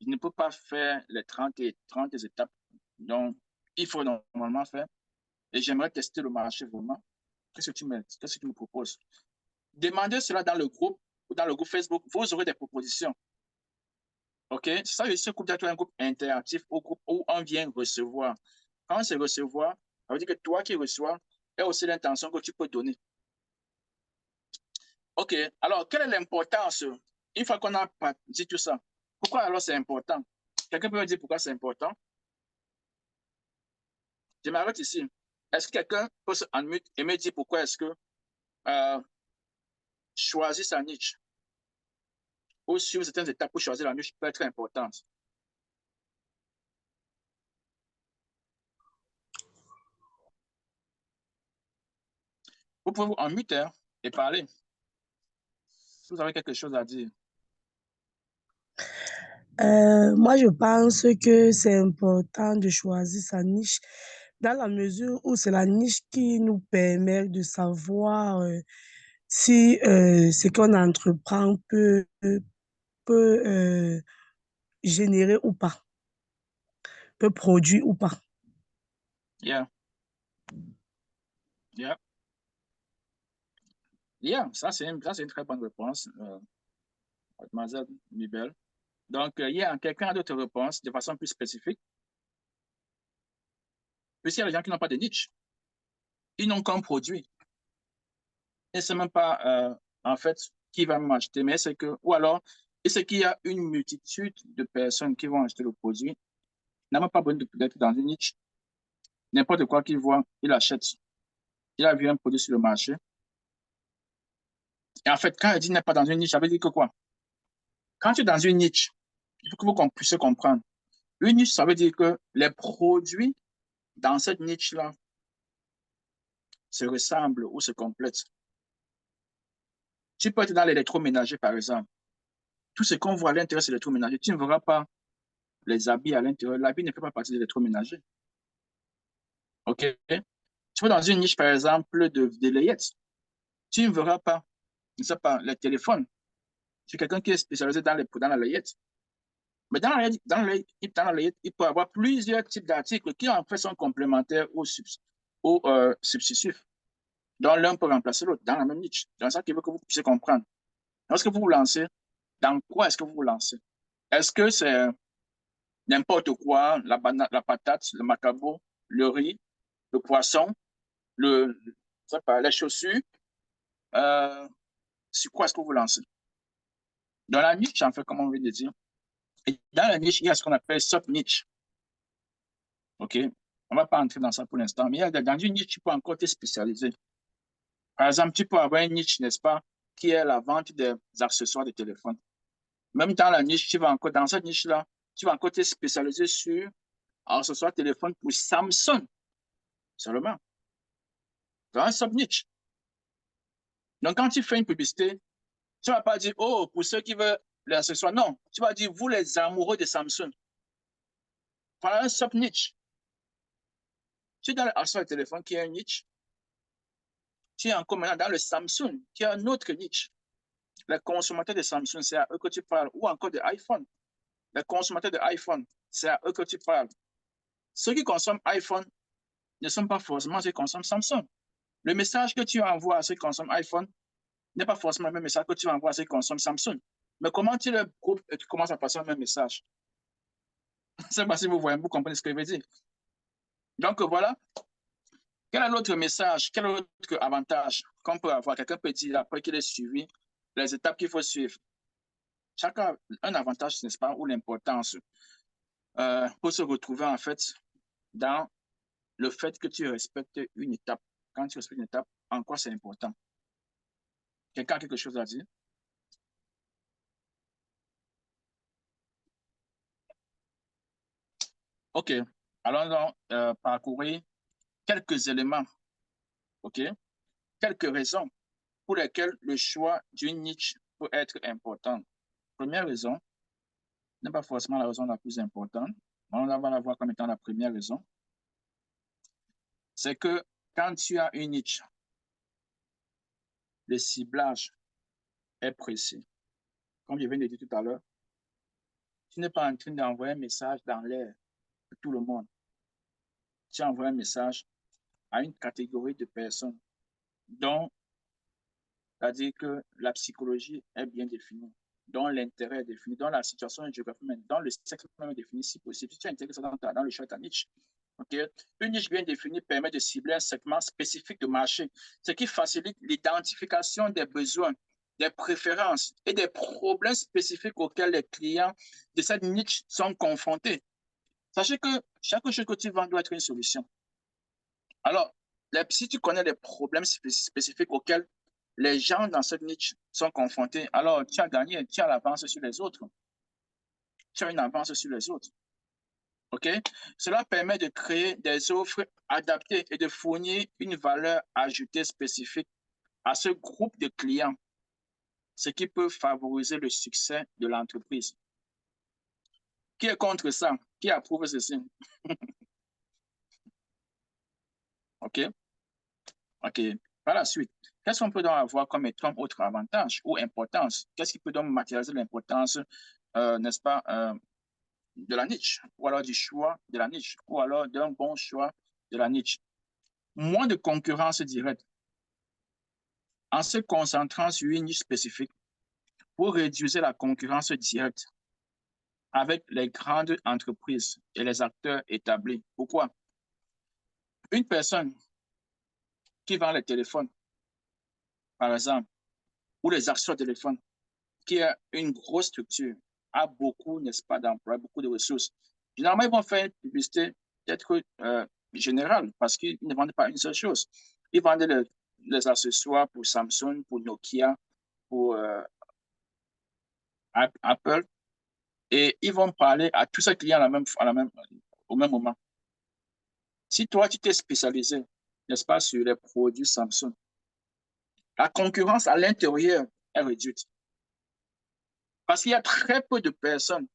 Je ne peux pas faire les 30 étapes. Donc, il faut normalement faire. Et j'aimerais tester le marché vraiment. Qu'est-ce que tu me proposes? Demandez cela dans le groupe ou dans le groupe Facebook. Vous aurez des propositions. OK? Ça, je suis un groupe interactif au groupe où on vient recevoir. Quand c'est recevoir, ça veut dire que toi qui reçois, il y a aussi l'intention que tu peux donner. OK. Alors, quelle est l'importance? Une fois qu'on a dit tout ça, pourquoi alors c'est important? Quelqu'un peut me dire pourquoi c'est important? Je m'arrête ici. Est-ce que quelqu'un peut se unmute et me dire pourquoi est-ce que choisir sa niche ou suivre certaines étapes pour choisir la niche peut être importante? Vous pouvez vous unmuter et parler. Si vous avez quelque chose à dire. Moi, je pense que c'est important de choisir sa niche dans la mesure où c'est la niche qui nous permet de savoir si ce qu'on entreprend peut générer ou pas, peut produire ou pas. Yeah. Yeah. Yeah, ça, c'est une très bonne réponse, mademoiselle Mibel. Donc, quelqu'un a d'autres réponses de façon plus spécifique. Puis, il y a des gens qui n'ont pas de niche. Ils n'ont qu'un produit. Et c'est même pas, en fait, qui va m'acheter, mais c'est que, ou alors, et c'est qu'il y a une multitude de personnes qui vont acheter le produit, n'a même pas besoin d'être dans une niche. N'importe quoi qu'il voit, il achète. Il a vu un produit sur le marché. Et en fait, quand il dit n'est pas dans une niche, ça veut dire que quoi? Quand tu es dans une niche, il faut que vous puissiez comprendre. Une niche, ça veut dire que les produits dans cette niche-là se ressemblent ou se complètent. Tu peux être dans l'électroménager, par exemple. Tout ce qu'on voit à l'intérieur, c'est l'électroménager. Tu ne verras pas les habits à l'intérieur. L'habit ne fait pas partie de l'électroménager. OK? Tu vas dans une niche, par exemple, de layettes. Tu ne verras pas, je ne sais pas, les téléphones. C'est quelqu'un qui est spécialisé dans la layette. Mais dans la layette, il peut y avoir plusieurs types d'articles qui, en fait, sont complémentaires ou substitutifs. Donc, l'un peut remplacer l'autre dans la même niche. C'est ça qu'il veut que vous puissiez comprendre. Lorsque vous vous lancez, dans quoi est-ce que vous vous lancez? Est-ce que c'est n'importe quoi, la patate, le macabo, le riz, le poisson, je sais pas, les chaussures? Euh, sur quoi est-ce que vous vous lancez? Dans la niche, en fait, comme on vient de dire, et dans la niche, il y a ce qu'on appelle sub-niche. OK? On ne va pas entrer dans ça pour l'instant, mais dans une niche, tu peux encore te spécialiser. Par exemple, tu peux avoir une niche, n'est-ce pas, qui est la vente des accessoires de téléphone. Même dans la niche, dans cette niche-là, tu vas encore te spécialiser sur accessoires téléphone pour Samsung seulement. Dans un sub-niche. Donc, quand tu fais une publicité, tu ne vas pas dire, oh, pour ceux qui veulent les accessoires. Non, tu vas dire, vous les amoureux de Samsung. Voilà un sub-niche. Tu es dans l'accessoire de téléphone qui est une niche. Tu es encore maintenant dans le Samsung qui est un autre niche. Les consommateurs de Samsung, c'est à eux que tu parles. Ou encore de iPhone. Les consommateurs de iPhone, c'est à eux que tu parles. Ceux qui consomment iPhone ne sont pas forcément ceux qui consomment Samsung. Le message que tu envoies à ceux qui consomment iPhone n'est pas forcément le même message que tu envoies à ceux qui consomment Samsung. Mais comment tu le groupes et tu commences à passer le même message? C'est pas si vous voyez, vous comprenez ce que je veux dire. Donc voilà, quel est l'autre message, quel est l'autre avantage qu'on peut avoir? Quelqu'un peut dire après qu'il ait suivi les étapes qu'il faut suivre. Chacun a un avantage, n'est-ce pas, ou l'importance pour se retrouver en fait dans le fait que tu respectes une étape. Quand tu respectes une étape, en quoi c'est important? Quelqu'un a quelque chose à dire? OK. Allons donc parcourir quelques éléments, OK? Quelques raisons pour lesquelles le choix d'une niche peut être important. Première raison, n'est pas forcément la raison la plus importante, mais on va la voir comme étant la première raison, c'est que quand tu as une niche, le ciblage est précis. Comme je viens de dire tout à l'heure, tu n'es pas en train d'envoyer un message dans l'air à tout le monde. Tu envoies un message à une catégorie de personnes dont, c'est-à-dire que la psychologie est bien définie, dont l'intérêt est défini, dont la situation géographique, dont le sexe même est défini si possible. Si tu es intéressé dans le choix de ta niche, okay? Une niche bien définie permet de cibler un segment spécifique de marché, ce qui facilite l'identification des besoins, des préférences et des problèmes spécifiques auxquels les clients de cette niche sont confrontés. Sachez que chaque chose que tu vends doit être une solution. Alors, si tu connais les problèmes spécifiques auxquels les gens dans cette niche sont confrontés, alors tu as gagné, tu as l'avance sur les autres. Tu as une avance sur les autres. OK? Cela permet de créer des offres adaptées et de fournir une valeur ajoutée spécifique à ce groupe de clients, ce qui peut favoriser le succès de l'entreprise. Qui est contre ça? Qui approuve ceci? OK? OK. Par la suite, qu'est-ce qu'on peut donc avoir comme étant autre avantage ou importance? Qu'est-ce qui peut donc matérialiser l'importance, n'est-ce pas, de la niche, ou alors du choix de la niche, ou alors d'un bon choix de la niche? Moins de concurrence directe. En se concentrant sur une niche spécifique, vous réduisez la concurrence directe avec les grandes entreprises et les acteurs établis. Pourquoi? Une personne qui vend les téléphones, par exemple, ou les accessoires de téléphone, qui a une grosse structure, a beaucoup, n'est-ce pas, d'emplois, beaucoup de ressources. Généralement, ils vont faire une publicité peut-être générale parce qu'ils ne vendent pas une seule chose. Ils vendent les accessoires pour Samsung, pour Nokia, pour Apple, et ils vont parler à tous ces clients au même moment. Si toi, tu t'es spécialisé, n'est-ce pas, sur les produits Samsung, la concurrence à l'intérieur est réduite. Parce qu'il y a très peu de personnes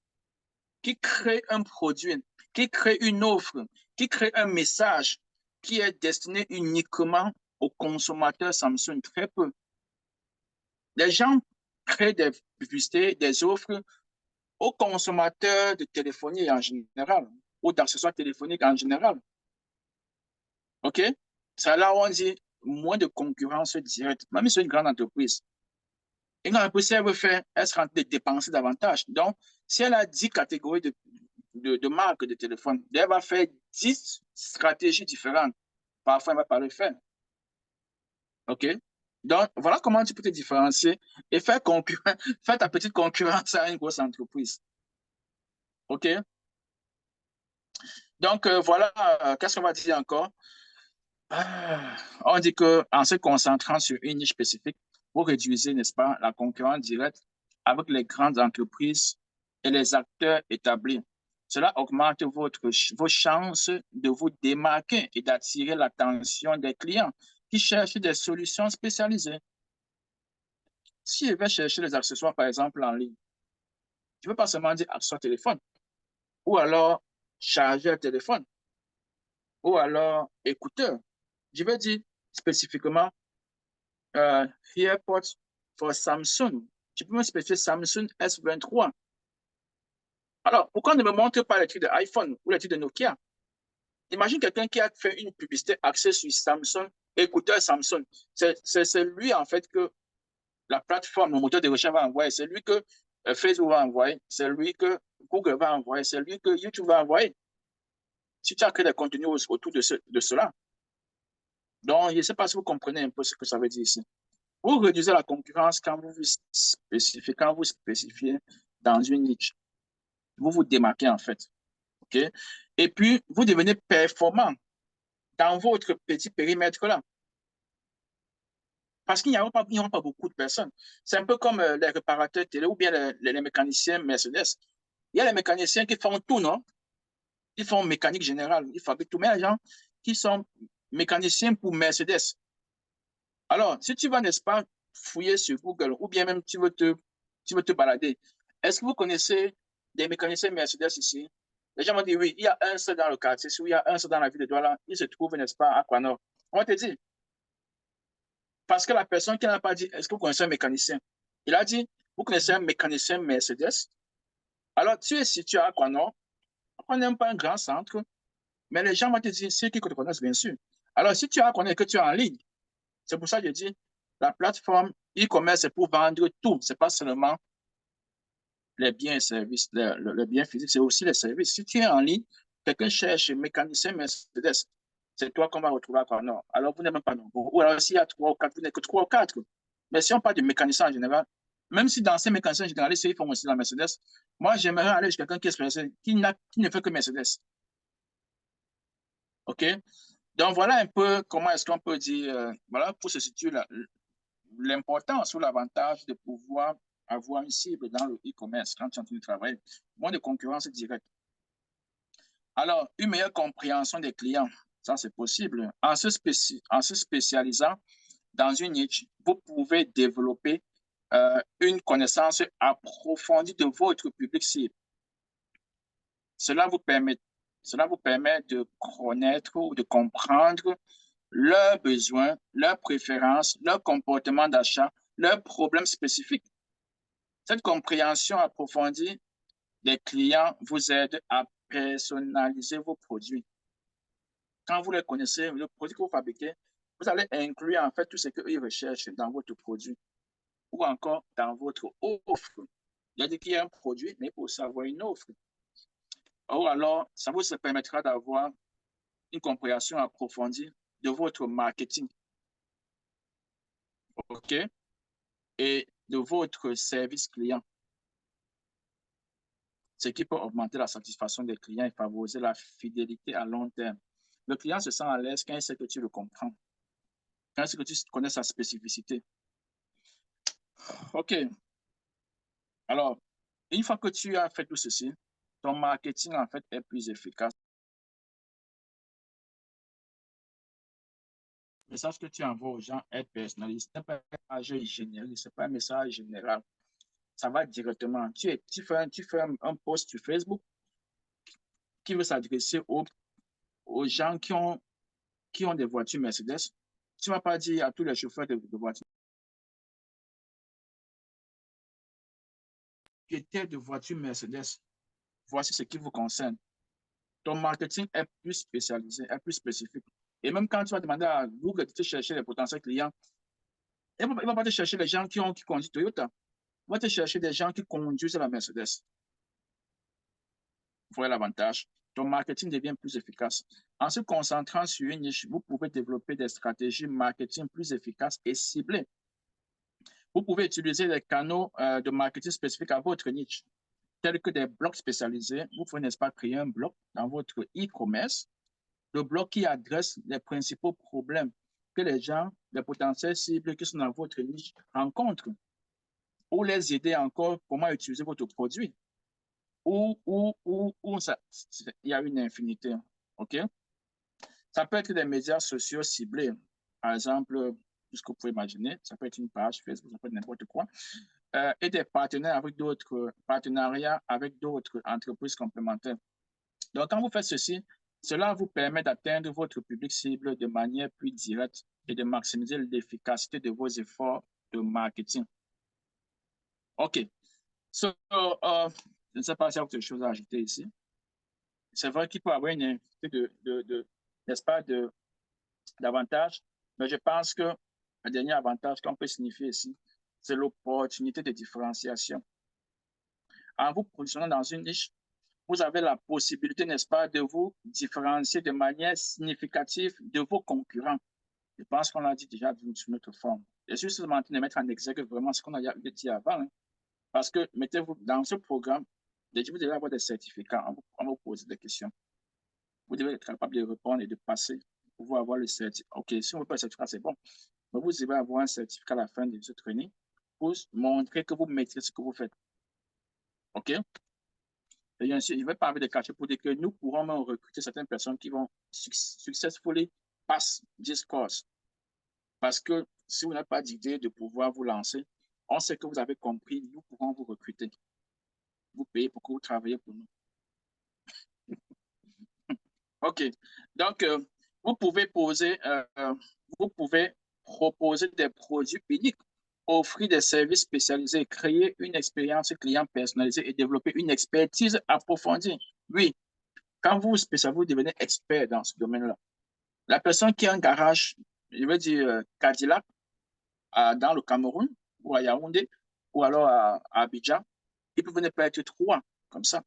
qui créent un produit, qui créent une offre, qui créent un message qui est destiné uniquement aux consommateurs Samsung. Très peu. Les gens créent des publicités, des offres aux consommateurs de téléphonie en général, ou d'accessoires téléphoniques en général. OK? C'est là où on dit moins de concurrence directe. Même si c'est une grande entreprise. Une grande entreprise, si elle veut faire, elle sera en train de dépenser davantage. Donc, si elle a 10 catégories de marques de téléphone, elle va faire 10 stratégies différentes. Parfois, elle ne va pas le faire. OK? Donc, voilà comment tu peux te différencier et faire, faire ta petite concurrence à une grosse entreprise. OK? Donc, voilà, qu'est-ce qu'on va dire encore? On dit qu'en se concentrant sur une niche spécifique, vous réduisez, n'est-ce pas, la concurrence directe avec les grandes entreprises et les acteurs établis. Cela augmente vos chances de vous démarquer et d'attirer l'attention des clients qui cherchent des solutions spécialisées. Si je vais chercher les accessoires, par exemple, en ligne, je ne veux pas seulement dire accessoires téléphone, ou alors chargeur téléphone, ou alors écouteur. Je vais dire spécifiquement AirPods for Samsung. Tu peux me spécifier Samsung S23. Alors, pourquoi on ne me montre pas les trucs de iPhone ou les trucs de Nokia? Imagine quelqu'un qui a fait une publicité axée sur Samsung, écouteur Samsung. C'est lui, en fait, que la plateforme, le moteur de recherche va envoyer. C'est lui que Facebook va envoyer. C'est lui que Google va envoyer. C'est lui que YouTube va envoyer. Si tu as créé des contenus autour de cela. Donc, je ne sais pas si vous comprenez un peu ce que ça veut dire ici. Vous réduisez la concurrence quand vous spécifiez dans une niche. Vous vous démarquez en fait. OK? Et puis, vous devenez performant dans votre petit périmètre-là. Parce qu'il n'y aura pas beaucoup de personnes. C'est un peu comme les réparateurs télé ou bien les mécaniciens Mercedes. Il y a les mécaniciens qui font tout, non? Ils font mécanique générale. Ils fabriquent tout. Mais les gens qui sont mécaniciens pour Mercedes. Alors, si tu vas, n'est-ce pas, fouiller sur Google ou bien même tu veux te balader, est-ce que vous connaissez des mécaniciens Mercedes ici? Les gens vont dire oui, il y a un seul dans le quartier, il y a un seul dans la ville de Douala, il se trouve, n'est-ce pas, à Aquanor. On va te dire, parce que la personne qui n'a pas dit, est-ce que vous connaissez un mécanicien? Il a dit, vous connaissez un mécanicien Mercedes? Alors, tu es situé à Aquanor, on n'est pas un grand centre, mais les gens vont te dire, ceux qui te connaissent, bien sûr. Alors, si tu as connais que tu es en ligne, c'est pour ça que je dis, la plateforme e-commerce, c'est pour vendre tout. Ce n'est pas seulement les biens et services, le bien physique, c'est aussi les services. Si tu es en ligne, quelqu'un cherche mécanicien Mercedes, c'est toi qu'on va retrouver à Cornell. Alors, vous n'êtes même pas nombreux. Ou alors, s'il y a trois ou quatre, vous n'êtes que trois ou quatre. Mais si on parle de mécanicien en général, même si dans ces mécaniciens généralistes, ils font aussi la Mercedes, moi, j'aimerais aller chez quelqu'un qui est spécialisé, qui ne fait que Mercedes. OK? Donc, voilà un peu comment est-ce qu'on peut dire, voilà, pour se situer là, l'importance ou l'avantage de pouvoir avoir une cible dans le e-commerce quand tu es en train de travailler, moins de concurrence directe. Alors, une meilleure compréhension des clients, ça c'est possible. En se spécialisant dans une niche, vous pouvez développer une connaissance approfondie de votre public cible. Cela vous permet, cela vous permet de connaître ou de comprendre leurs besoins, leurs préférences, leur comportement d'achat, leurs problèmes spécifiques. Cette compréhension approfondie des clients vous aide à personnaliser vos produits. Quand vous les connaissez, le produit que vous fabriquez, Vous allez inclure en fait tout ce qu'ils recherchent dans votre produit ou encore dans votre offre. Il a dit qu'il y a un produit, mais pour savoir une offre. Ou alors, ça vous permettra d'avoir une compréhension approfondie de votre marketing, OK, et de votre service client, ce qui peut augmenter la satisfaction des clients et favoriser la fidélité à long terme. Le client se sent à l'aise quand il sait que tu le comprends, quand il sait que tu connais sa spécificité. OK. Alors, une fois que tu as fait tout ceci, ton marketing, en fait, est plus efficace. Le message que tu envoies aux gens est personnalisé. Ce n'est pas un message générique, ce n'est pas un message général. Ça va directement. Tu fais un post sur Facebook qui veut s'adresser aux gens qui ont des voitures Mercedes. Tu ne vas pas dire à tous les chauffeurs de voitures propriétaires de voitures Mercedes, voici ce qui vous concerne. Ton marketing est plus spécialisé, est plus spécifique. Et même quand tu vas demander à Google de te chercher les potentiels clients, il ne va pas te chercher les gens qui conduisent Toyota. Il va te chercher des gens qui conduisent la Mercedes. Vous voyez l'avantage. Ton marketing devient plus efficace. En se concentrant sur une niche, vous pouvez développer des stratégies marketing plus efficaces et ciblées. Vous pouvez utiliser des canaux de marketing spécifiques à votre niche, tels que des blogs spécialisés. Vous pouvez, n'est-ce pas, créer un blog dans votre e-commerce, le blog qui adresse les principaux problèmes que les gens, les potentiels cibles qui sont dans votre niche rencontrent, ou les aider encore comment utiliser votre produit. Il y a une infinité. OK? Ça peut être des médias sociaux ciblés. Par exemple, tout ce que vous pouvez imaginer, ça peut être une page Facebook, ça peut être n'importe quoi. Et des partenariats avec d'autres entreprises complémentaires. Donc, quand vous faites ceci, cela vous permet d'atteindre votre public cible de manière plus directe et de maximiser l'efficacité de vos efforts de marketing. OK. Je ne sais pas s'il y a autre chose à ajouter ici. C'est vrai qu'il peut y avoir une infinité n'est-ce pas, d'avantages, mais je pense que le dernier avantage qu'on peut signifier ici, c'est l'opportunité de différenciation. En vous positionnant dans une niche, vous avez la possibilité, n'est-ce pas, de vous différencier de manière significative de vos concurrents. Je pense qu'on l'a dit déjà d'une autre forme. Et je suis seulement en train de mettre en exergue vraiment ce qu'on a dit avant. Hein. Parce que, mettez-vous dans ce programme, vous devez avoir des certificats, on va vous poser des questions. Vous devez être capable de répondre et de passer pour pouvoir avoir le certificat. OK, si on veut pas le certificat, c'est bon. Mais vous devez avoir un certificat à la fin de ce training pour montrer que vous maîtrisez ce que vous faites. OK? Et bien sûr, je vais parler de cachet pour dire que nous pourrons même recruter certaines personnes qui vont successfully pass this course. Parce que si vous n'avez pas d'idée de pouvoir vous lancer, on sait que vous avez compris, nous pourrons vous recruter. Vous payez pour que vous travaillez pour nous. OK. Donc, vous pouvez proposer des produits uniques, offrir des services spécialisés, créer une expérience client personnalisée et développer une expertise approfondie. Oui, quand vous vous devenez expert dans ce domaine-là. La personne qui a un garage, je veux dire Cadillac, dans le Cameroun, ou à Yaoundé, ou alors à Abidjan, il peut venir pas être trois, comme ça.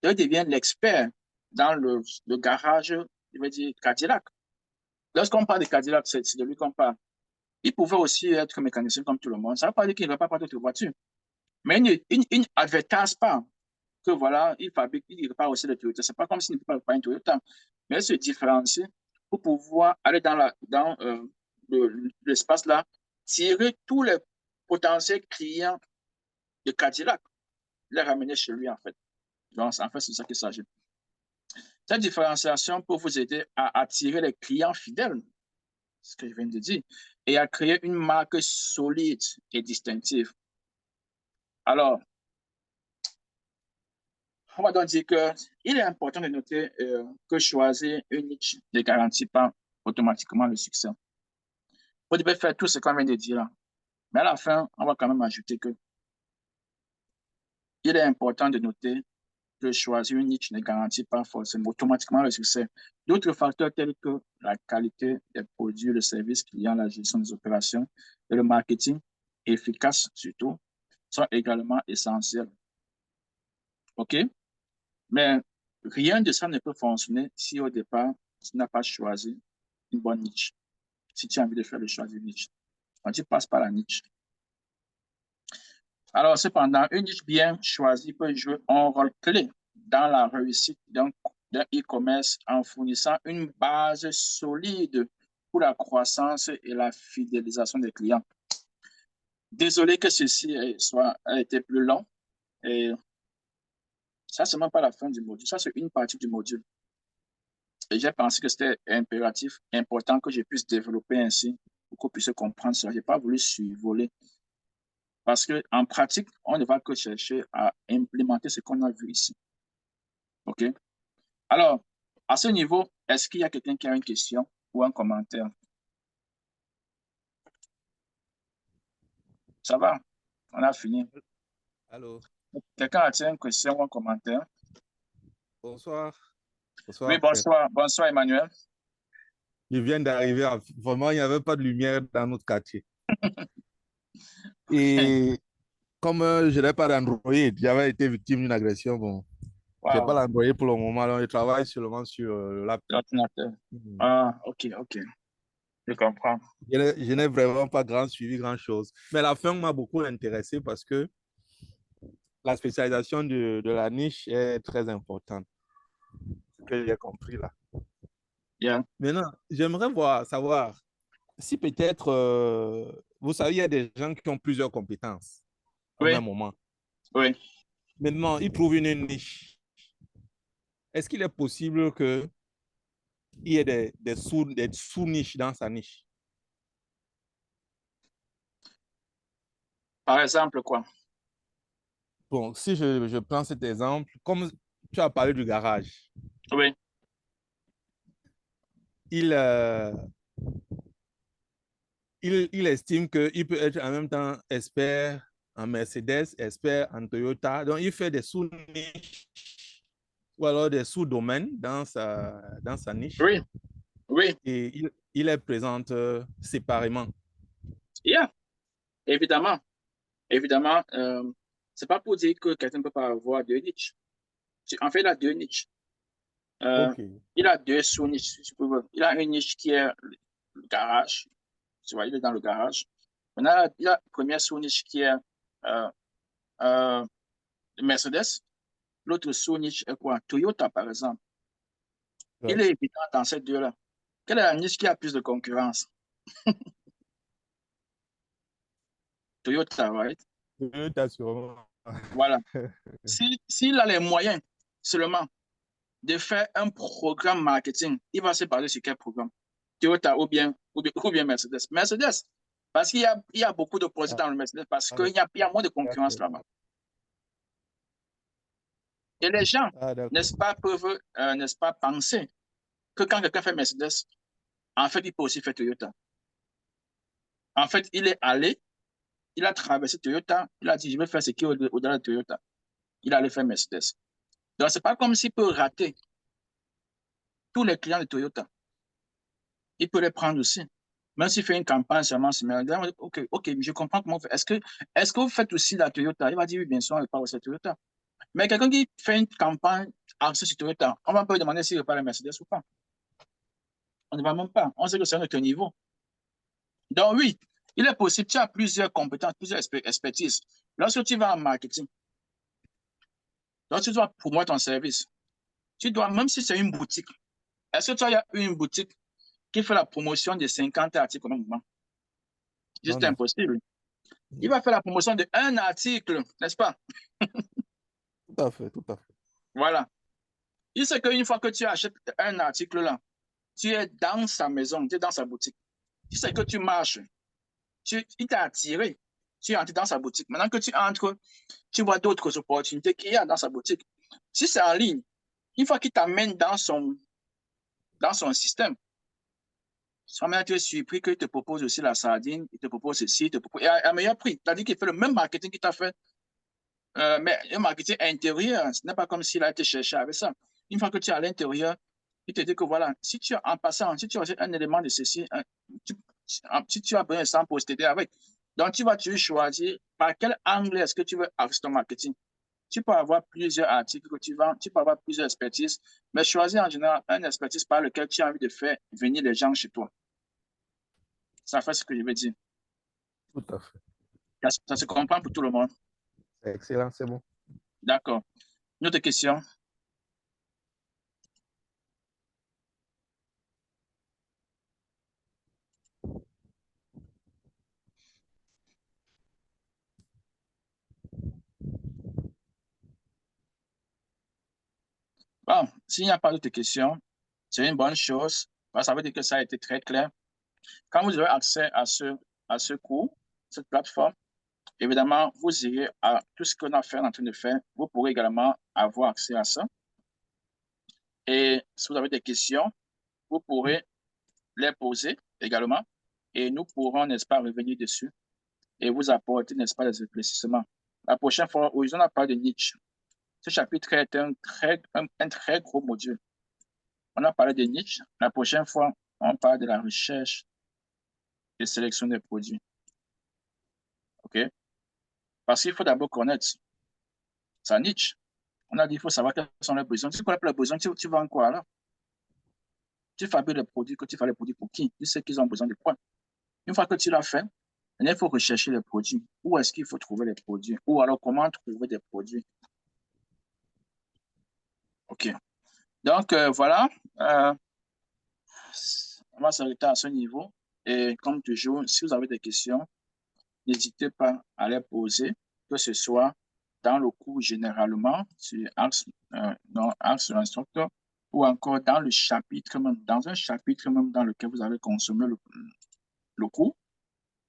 Il devient l'expert dans le garage, je veux dire Cadillac. Lorsqu'on parle de Cadillac, c'est de lui qu'on parle. Il pouvait aussi être mécanicien comme tout le monde. Ça ne veut pas dire qu'il ne va pas prendre d'autres voitures. Mais il n'advertise pas que voilà, il répare aussi les Toyota. Ce n'est pas comme s'il ne peut pas une Toyota. Mais il se différencie pour pouvoir aller dans l'espace là, tirer tous les potentiels clients de Cadillac, les ramener chez lui en fait. Donc, en fait, c'est ça qu'il s'agit. Cette différenciation peut vous aider à attirer les clients fidèles, ce que je viens de dire, et à créer une marque solide et distinctive. Alors, on va donc dire qu'il est important de noter que choisir une niche ne garantit pas automatiquement le succès. Vous devez faire tout ce qu'on vient de dire là. Mais à la fin, on va quand même ajouter que il est important de noter que choisir une niche ne garantit pas forcément automatiquement le succès. D'autres facteurs tels que la qualité des produits, le service client, la gestion des opérations et le marketing efficace surtout sont également essentiels. OK? Mais rien de ça ne peut fonctionner si au départ, tu n'as pas choisi une bonne niche. Si tu as envie de faire le choix d'une niche, quand tu passes par la niche. Alors, cependant, une niche bien choisie peut jouer un rôle clé dans la réussite d'un e-commerce en fournissant une base solide pour la croissance et la fidélisation des clients. Désolé que ceci a été plus long. Et ça, c'est même pas la fin du module. Ça, c'est une partie du module. Et j'ai pensé que c'était impératif, important que je puisse développer ainsi pour qu'on puisse comprendre ça. Je n'ai pas voulu survoler. Parce qu'en pratique, on ne va que chercher à implémenter ce qu'on a vu ici. OK? Alors, à ce niveau, est-ce qu'il y a quelqu'un qui a une question ou un commentaire? Ça va? On a fini. Allô, Quelqu'un a une question ou un commentaire? bonsoir. Oui, Bonsoir, frère. bonsoir. Bonsoir, Emmanuel. Je viens d'arriver. Vraiment, il n'y avait pas de lumière dans notre quartier. Et comme je n'ai pas d'Android, j'avais été victime d'une agression. Bon, je n'ai pas Wow. l'Android pour le moment, donc je travaille seulement sur l'appli. L'ordinateur. Mhm. Ah, OK, OK. Je comprends. Je n'ai vraiment pas suivi grand-chose. Mais la fin m'a beaucoup intéressé parce que la spécialisation de la niche est très importante. Ce que j'ai compris là. Yeah. Maintenant, j'aimerais savoir si peut-être, vous savez, il y a des gens qui ont plusieurs compétences au Oui, même moment. oui. Maintenant, ils trouvent une niche. Est-ce qu'il est possible qu'il y ait des sous-niches dans sa niche? Par exemple, quoi? Bon, si je prends cet exemple, comme tu as parlé du garage, Oui, il, euh, il estime qu'il peut être en même temps expert en Mercedes, expert en Toyota. Donc, il fait des sous-niches ou alors des sous-domaines dans sa niche oui, oui. et il les présente séparément. Yeah, évidemment. Évidemment, c'est pas pour dire que quelqu'un ne peut pas avoir deux niches. En fait, il a deux niches. Euh, OK. il a deux sous-niches, si tu peux. Il a une niche qui est le garage. Tu vois, il est dans le garage. Maintenant, il a la première sous-niche qui est euh, euh, Mercedes. L'autre sous-niche est quoi? Toyota, par exemple. Il Ouais. est évident dans ces deux-là. Quelle est la niche qui a plus de concurrence? Toyota, right? Toyota, sûrement. Voilà. S'il a les moyens seulement de faire un programme marketing, il va se baser sur quel programme? Toyota ou bien Mercedes. Mercedes. Parce qu'il y a beaucoup d'opposés Ah, dans le Mercedes parce ah, qu'il y a moins de concurrence d'accord. là-bas. Et les gens, Ah, d'accord. n'est-ce pas, peuvent, n'est-ce pas, penser que quand quelqu'un fait Mercedes, en fait, il peut aussi faire Toyota. En fait, il est allé, il a traversé Toyota, il a dit, je vais faire ce qui est au-delà de Toyota. Il allait faire Mercedes. Donc, c'est pas comme s'il peut rater tous les clients de Toyota. Il peut les prendre aussi. Même s'il fait une campagne seulement similaire, OK, OK, je comprends comment vous faites. Est-ce que vous faites aussi la Toyota? Il va dire, oui, bien sûr, on parle aussi de Toyota. Mais quelqu'un qui fait une campagne axée sur Toyota, on va pas lui demander s'il repart la Mercedes ou pas. On ne va même pas. On sait que c'est un autre niveau. Donc, oui, il est possible, tu as plusieurs compétences, plusieurs expertises. Lorsque tu vas en marketing, lorsque tu dois promouvoir ton service, tu dois, même si c'est une boutique, est-ce que tu as une boutique qui fait la promotion de 50 articles au même moment? Non, Juste non. impossible. Il va faire la promotion de un article, n'est-ce pas? Tout à fait, tout à fait. Voilà. Il sait qu'une fois que tu achètes un article là, tu es dans sa maison, tu es dans sa boutique. Tu sais que tu marches, il t'a attiré, tu es entré dans sa boutique. Maintenant que tu entres, tu vois d'autres opportunités qu'il y a dans sa boutique. Si c'est en ligne, une fois qu'il t'amène dans son système, sûrement tu es surpris qu'il te propose aussi la sardine, il te propose ceci, il te propose à meilleur prix. C'est-à-dire qu'il fait le même marketing qu'il t'a fait mais un marketing intérieur, ce n'est pas comme s'il a été cherché avec ça. Une fois que tu es à l'intérieur, il te dit que voilà, si tu en passant, si tu as un élément de ceci, si tu as besoin de ça pour t'aider avec, donc tu vas choisir par quel angle est-ce que tu veux axer ton marketing. Tu peux avoir plusieurs articles que tu vends, tu peux avoir plusieurs expertises, mais choisir en général un expertise par lequel tu as envie de faire venir les gens chez toi. Ça fait ce que je veux dire. Tout à fait. Ça se comprend pour tout le monde. Excellent, c'est bon. D'accord. Une autre question? Bon, s'il n'y a pas d'autres questions, c'est une bonne chose. Ça veut dire que ça a été très clair. Quand vous aurez accès à ce cours, cette plateforme, évidemment, vous irez à tout ce qu'on a fait en train de faire. Vous pourrez également avoir accès à ça. Et si vous avez des questions, vous pourrez les poser également. Et nous pourrons, n'est-ce pas, revenir dessus et vous apporter, n'est-ce pas, des éclaircissements. La prochaine fois, on a parlé de Nietzsche. Ce chapitre est un très gros module. On a parlé de Nietzsche. La prochaine fois, on parle de la recherche et sélection des produits. OK? Parce qu'il faut d'abord connaître ça, Nietzsche. On a dit qu'il faut savoir quels sont les besoins. Si tu connais pas les besoins, tu vends quoi là? Tu fabriques les produits, que tu fais les produits pour qui? Tu sais qu'ils ont besoin de quoi? Une fois que tu l'as fait, il faut rechercher les produits. Où est-ce qu'il faut trouver les produits? Ou alors comment trouver des produits? OK. Donc, voilà. On va s'arrêter à ce niveau. Et comme toujours, si vous avez des questions, n'hésitez pas à les poser, que ce soit dans le cours généralement, sur Axe sur l'instructeur, ou encore dans le chapitre même, dans un chapitre même dans lequel vous avez consommé le cours.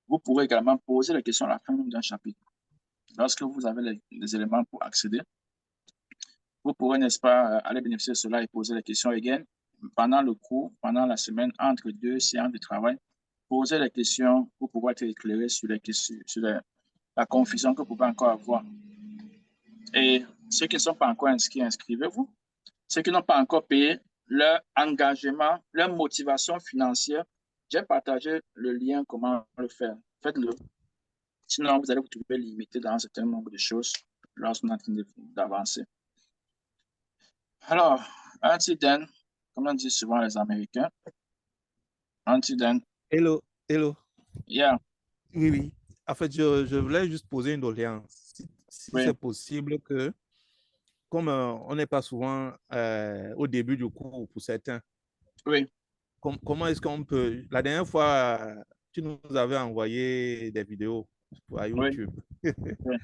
Vous pourrez également poser les questions à la fin d'un chapitre. Lorsque vous avez les éléments pour accéder, vous pourrez, n'est-ce pas, aller bénéficier de cela et poser les questions again pendant le cours, pendant la semaine, entre deux séances de travail. Posez les questions pour pouvoir être éclairé sur les questions, sur la confusion que vous pouvez encore avoir. Et ceux qui ne sont pas encore inscrits, inscrivez-vous. Ceux qui n'ont pas encore payé leur engagement, leur motivation financière, j'ai partagé le lien, comment le faire. Faites-le. Sinon, vous allez vous trouver limité dans un certain nombre de choses lorsqu'on est en train d'avancer. Alors, until then, comme on dit souvent les Américains, until then. Hello, hello. Yeah. Oui, oui. En fait, je voulais juste poser une doléance. Si Oui. c'est possible que, comme on n'est pas souvent au début du cours pour certains, oui. Comment est-ce qu'on peut... La dernière fois, tu nous avais envoyé des vidéos à YouTube. Oui. Oui.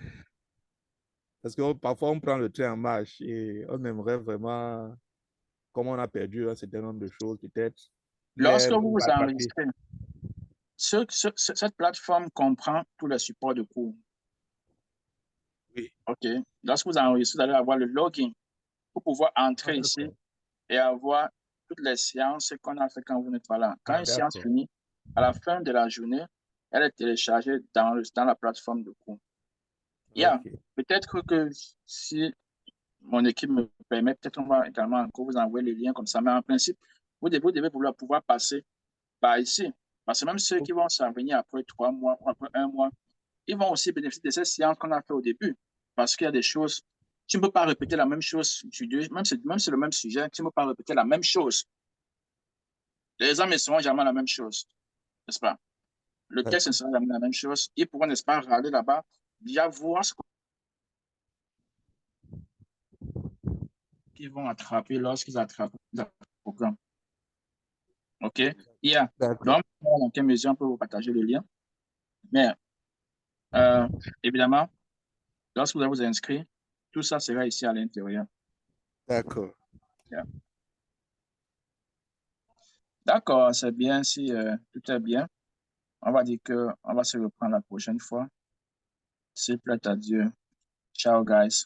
Parce que parfois, on prend le train en marche et on aimerait vraiment, comme on a perdu un certain nombre de choses, peut-être. Lorsque vous vous enregistrez, cette plateforme comprend tous les supports de cours. Oui. OK. Lorsque vous enregistrez, vous allez avoir le login pour pouvoir entrer ici et avoir toutes les séances qu'on a fait quand vous n'êtes pas là. Quand une séance finit, à la fin de la journée, elle est téléchargée dans la plateforme de cours. Yeah. Peut-être que si mon équipe me permet, peut-être on va également encore vous envoyer les liens comme ça. Mais en principe, vous devez pouvoir passer par ici. Parce que même ceux qui vont s'en venir après 3 mois ou après 1 mois, ils vont aussi bénéficier de ces séances qu'on a fait au début. Parce qu'il y a des choses, tu ne peux pas répéter la même chose, même si c'est le même sujet, tu ne peux pas répéter la même chose. Les examens ne seront jamais la même chose, n'est-ce pas? Le texte ne sera jamais la même chose. Ils pourront, n'est-ce pas, regarder là-bas, déjà voir ce qu'ils vont attraper lorsqu'ils attrapent le programme. OK? Yeah. Donc, dans quelle mesure on peut vous partager le lien? Mais, évidemment, lorsque vous allez vous inscrire, tout ça sera ici à l'intérieur. D'accord. Yeah. D'accord, c'est bien. Si tout est bien, on va dire qu'on va se reprendre la prochaine fois. S'il plaît à Dieu. Ciao, guys.